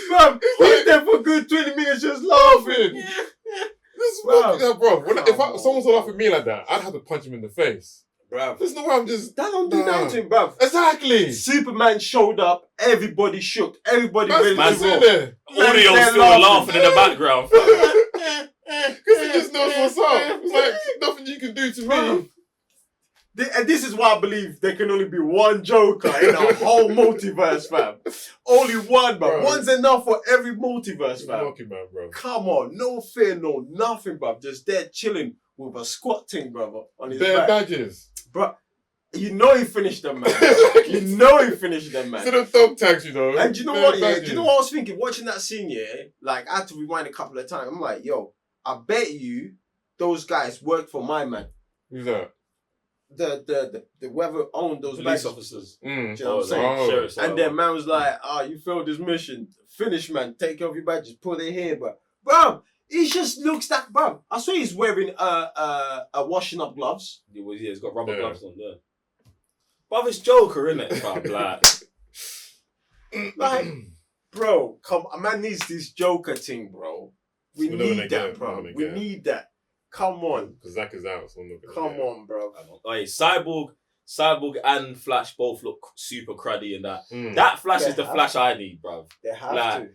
Bro, he's there for a good 20 minutes just laughing. This is mocking, bro. If someone's laughing at me like that, I'd have to punch him in the face. Bro, there's no way I'm just... That don't do nothing to him, bro. Exactly. Superman showed up, everybody shook, everybody ready to roll. There. Audio's still laughing in the background. Because he just knows what's up. It's like, nothing you can do to me. And this is why I believe there can only be one Joker in a whole multiverse, fam. Only one, bro. One's enough for every multiverse, fam. Lucky man, bro. Come on, no fear, no nothing, bro. Just there chilling with a squat thing, brother, on his Bare back. badges. Bro, you know he finished them, man. You know he finished them, man. Instead of dog tags, you know. And you know what, yeah? Do you know what I was thinking? Watching that scene, yeah? Like, I had to rewind a couple of times. I'm like, yo, I bet you those guys worked for my man. Who's that? The whoever owned those police bags. officers. Do you know what I'm saying? And then man was like, you failed this mission. Finish, man. Take off your badges. Put it here, bro. Bro, he just looks that, bro. I swear he's wearing a washing up gloves. Yeah, he's got rubber gloves on there. But it's Joker, innit, fam? Like, bro, come on. Man needs this Joker thing, bro. We need that, bro. We need that. Come on. Because Zack is out, so I'm not gonna Come on, bro. Hey, Cyborg and Flash both look super cruddy in that. That Flash is the Flash I need, bro. They have to.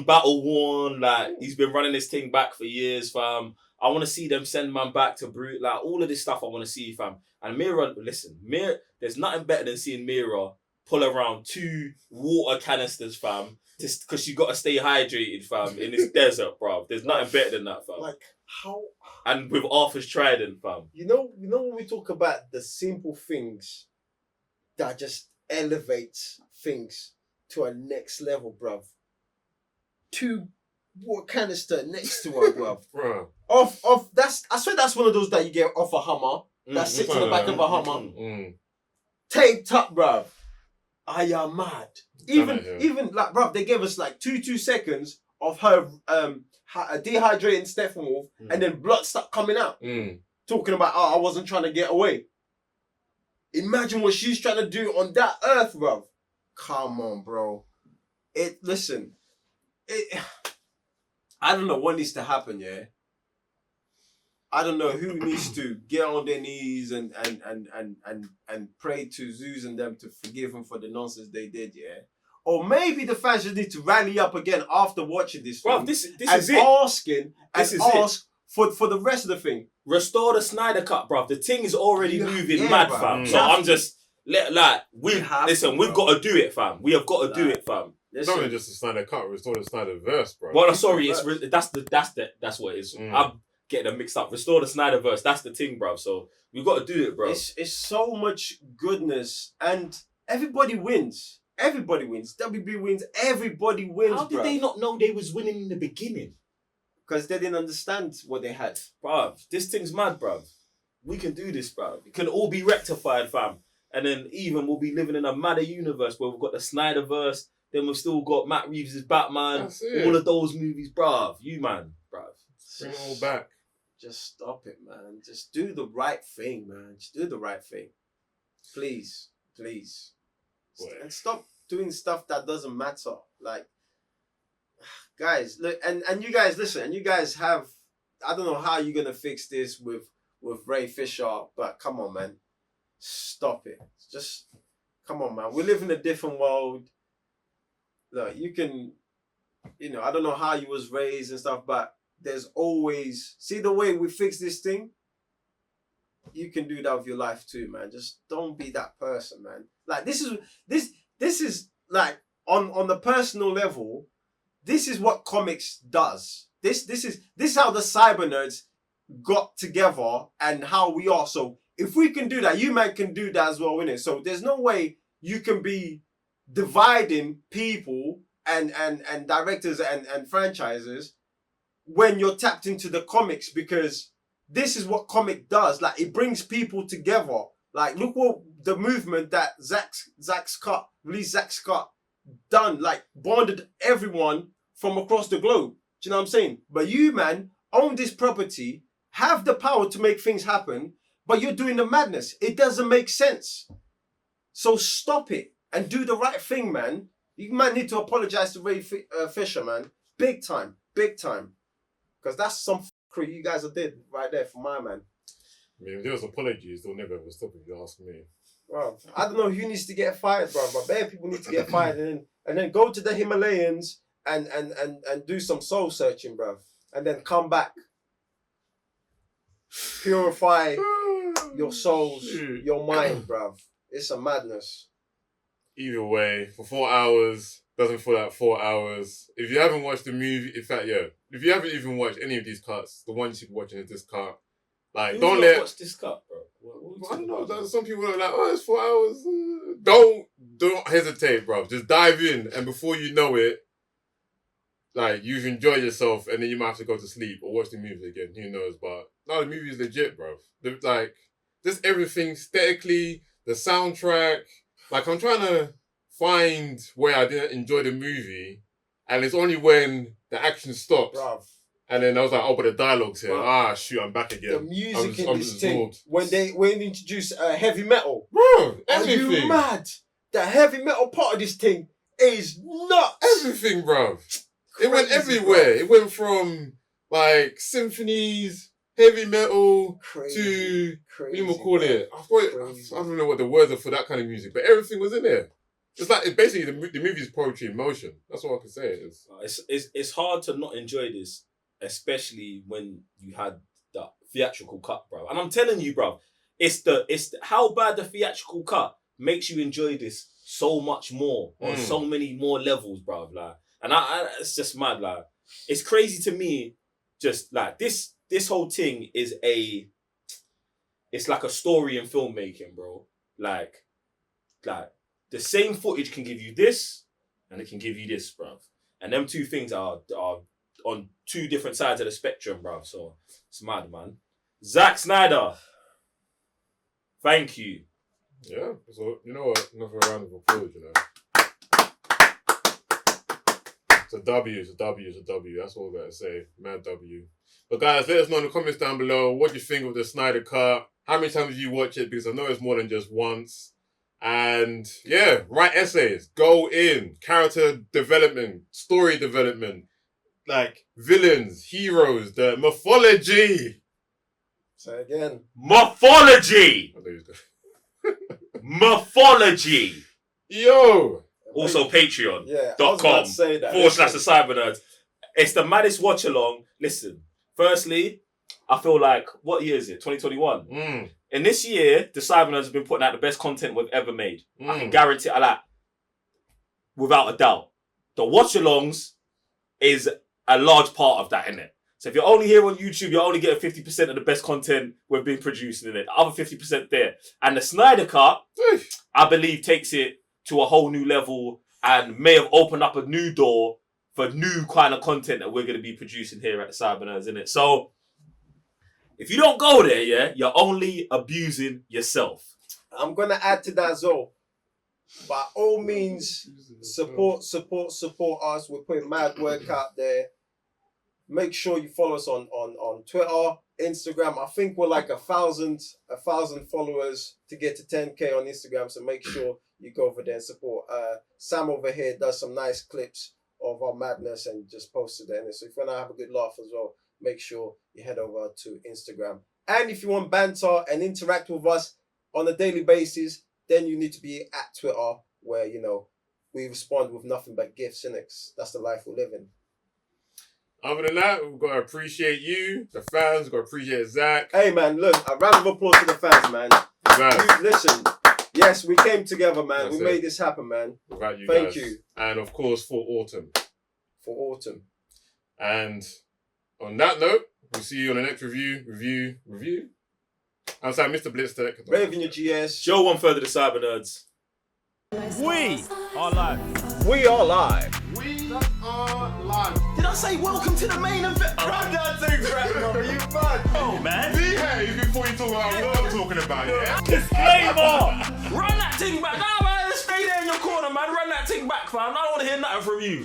Battle worn, like, he's been running this thing back for years, fam. I want to see them send man back to Brute, like, all of this stuff I want to see, fam. And Mira, listen, there's nothing better than seeing Mira pull around 2 water canisters, fam, because you got to stay hydrated, fam, in this desert, bro. There's nothing better than that, fam. Like, how? And with Arthur's trident, fam. You know when we talk about the simple things that just elevates things to a next level, bruv. 2 water canister next to her, bruv. Bro. I swear that's one of those that you get off a Hummer. That sits in the back of a Hummer. Taped up, bruv. I am mad. Even like, bruv, they gave us like 2 seconds of her dehydrating Steppenwolf, and then blood start coming out. Talking about, I wasn't trying to get away. Imagine what she's trying to do on that earth, bruv. Come on, bro. I don't know what needs to happen, yeah. I don't know who needs to get on their knees and pray to Zeus and them to forgive them for the nonsense they did, yeah. Or maybe the fans just need to rally up again after watching this film. Bro, this is it. Ask for the rest of the thing. Restore the Snyder Cut, bro. The thing is already moving mad, fam. So I'm just we've got to do it, fam. We have got to do it, fam. It's not just the Snyder Cut, restore the Snyder verse, bro. Well, sorry, that's what it is. I'm getting them mixed up. Restore the Snyder verse. That's the thing, bro. So we've got to do it, bro. It's so much goodness, and everybody wins. Everybody wins. WB wins. Everybody wins. How did they not know they was winning in the beginning? Because they didn't understand what they had. Bruv, this thing's mad, bruv. We can do this, bruv. It can all be rectified, fam. And then even we'll be living in a madder universe where we've got the Snyderverse, then we've still got Matt Reeves' Batman, all of those movies, bruv. Bruv. Bring it all back. Just stop it, man. Just do the right thing, man. Just do the right thing. Please. Please. And stop doing stuff that doesn't matter. Like, guys, look, and you guys listen, and you guys have, I don't know how you're gonna fix this with Ray Fisher, but come on, man. Stop it. Just come on, man. We live in a different world. Look, you can, I don't know how you was raised and stuff, but there's always, see the way we fix this thing? You can do that with your life too, man. Just don't be that person, man. Like, this is like on the personal level, this is what comics does. This is how the cyber nerds got together and how we are. So if we can do that, you man can do that as well, innit? So there's no way you can be dividing people and directors and franchises when you're tapped into the comics, because this is what comic does. Like, it brings people together. Like, look what the movement that Zack Scott done, like, bonded everyone from across the globe. Do you know what I'm saying? But you, man, own this property, have the power to make things happen, but you're doing the madness. It doesn't make sense. So stop it and do the right thing, man. You might need to apologize to Ray Fisher, man. Big time. Big time. Because that's some f***ery you guys did right there for my man. I mean, if there was apologies, they'll never ever stop if you ask me. Bro, I don't know who needs to get fired, bro. But bare people need to get fired and then go to the Himalayas and do some soul searching, bro. And then come back. Purify your souls, your mind, bro. It's a madness. Either way, for 4 hours, doesn't feel like 4 hours. If you haven't watched the movie, in fact, yeah, if you haven't even watched any of these cuts, the one you should be watching is this cut. Like, Who's don't not let. watch this cut, bro. What I don't know. Some people are like, oh, it's 4 hours. Don't hesitate, bro. Just dive in, and before you know it, like, you've enjoyed yourself, and then you might have to go to sleep or watch the movie again. Who knows? But no, the movie is legit, bro. Like, just everything aesthetically, the soundtrack. Like, I'm trying to find where I didn't enjoy the movie, and it's only when the action stopped. Bruv. And then I was like, oh, but the dialogue's here. Bruv. Shoot, I'm back again. The music in this thing, absorbed. when they introduce heavy metal. Bro, Are everything. you mad? The heavy metal part of this thing is nuts. Everything, bro. It went Crazy, everywhere. bruv. It went from, like, symphonies, heavy metal, Crazy. to, what do you Crazy, call it? Crazy. I don't know what the words are for that kind of music, but everything was in there. It's like, it's basically the movie's poetry in motion. That's all I can say. It's hard to not enjoy this, especially when you had the theatrical cut, bro. And I'm telling you, bro, it's how bad the theatrical cut makes you enjoy this so much more on so many more levels, bro. Like, and I it's just mad. Like, it's crazy to me. Just like this whole thing is it's like a story in filmmaking, bro. Like the same footage can give you this, and it can give you this, bro. And them two things are on two different sides of the spectrum, bro. So it's mad, man. Zack Snyder, thank you. Yeah, so you know what? Another round of applause, you know. It's a W, it's a W, it's a W. That's all I gotta say. Mad W. But guys, let us know in the comments down below what you think of the Snyder Cut. How many times did you watch it? Because I know it's more than just once. And yeah, write essays. Go in. Character development, story development, like villains, heroes, the mythology. Say again. Mythology. I know he's good. Mythology. Yo. Also Patreon. Yeah, I was about .com to say that. / the Cyber Nerds. It's the maddest watch along. Listen, firstly, I feel like, what year is it? 2021. In this year, the Cyber Nerds have been putting out the best content we've ever made. I can guarantee that, without a doubt. The watch alongs is a large part of that, innit? So if you're only here on YouTube, you're only getting 50% of the best content we've been producing, innit? The other 50% there. And the Snyder Cut, I believe, takes it to a whole new level and may have opened up a new door for new kind of content that we're going to be producing here at the Cyber Nerds, innit? So if you don't go there, yeah, you're only abusing yourself. I'm going to add to that as well. By all means, support us. We're putting mad work out there. Make sure you follow us on Twitter, Instagram. I think we're like 1,000 followers to get to 10K on Instagram. So make sure you go over there and support. Sam over here does some nice clips of our madness and just post it there. So if you want to have a good laugh as well, make sure you head over to Instagram. And if you want banter and interact with us on a daily basis, then you need to be at Twitter, where, you know, we respond with nothing but gifts, innit? That's the life we live in. Other than that, we've got to appreciate you, the fans. We've got to appreciate Zach. Hey, man, look, a round of applause to the fans, man. Zach. Listen, Yes, we came together, man. That's we it. made this happen, man. Without you Thank guys. you. And of course for autumn. For autumn. And on that note, we'll see you on the next review. Outside Mr. Blitztech. Raving your GS. Joe 1/3 of the Cyber Nerds. We are live. We are live. We are live. Did I say welcome to the main event? Run that thing, grandma, you mad? Oh, man. Behave before you talk about what I'm talking about, yeah? Disclaimer. Run that thing back. Nah, man, stay there in your corner, man. Run that thing back, fam. I don't want to hear nothing from you.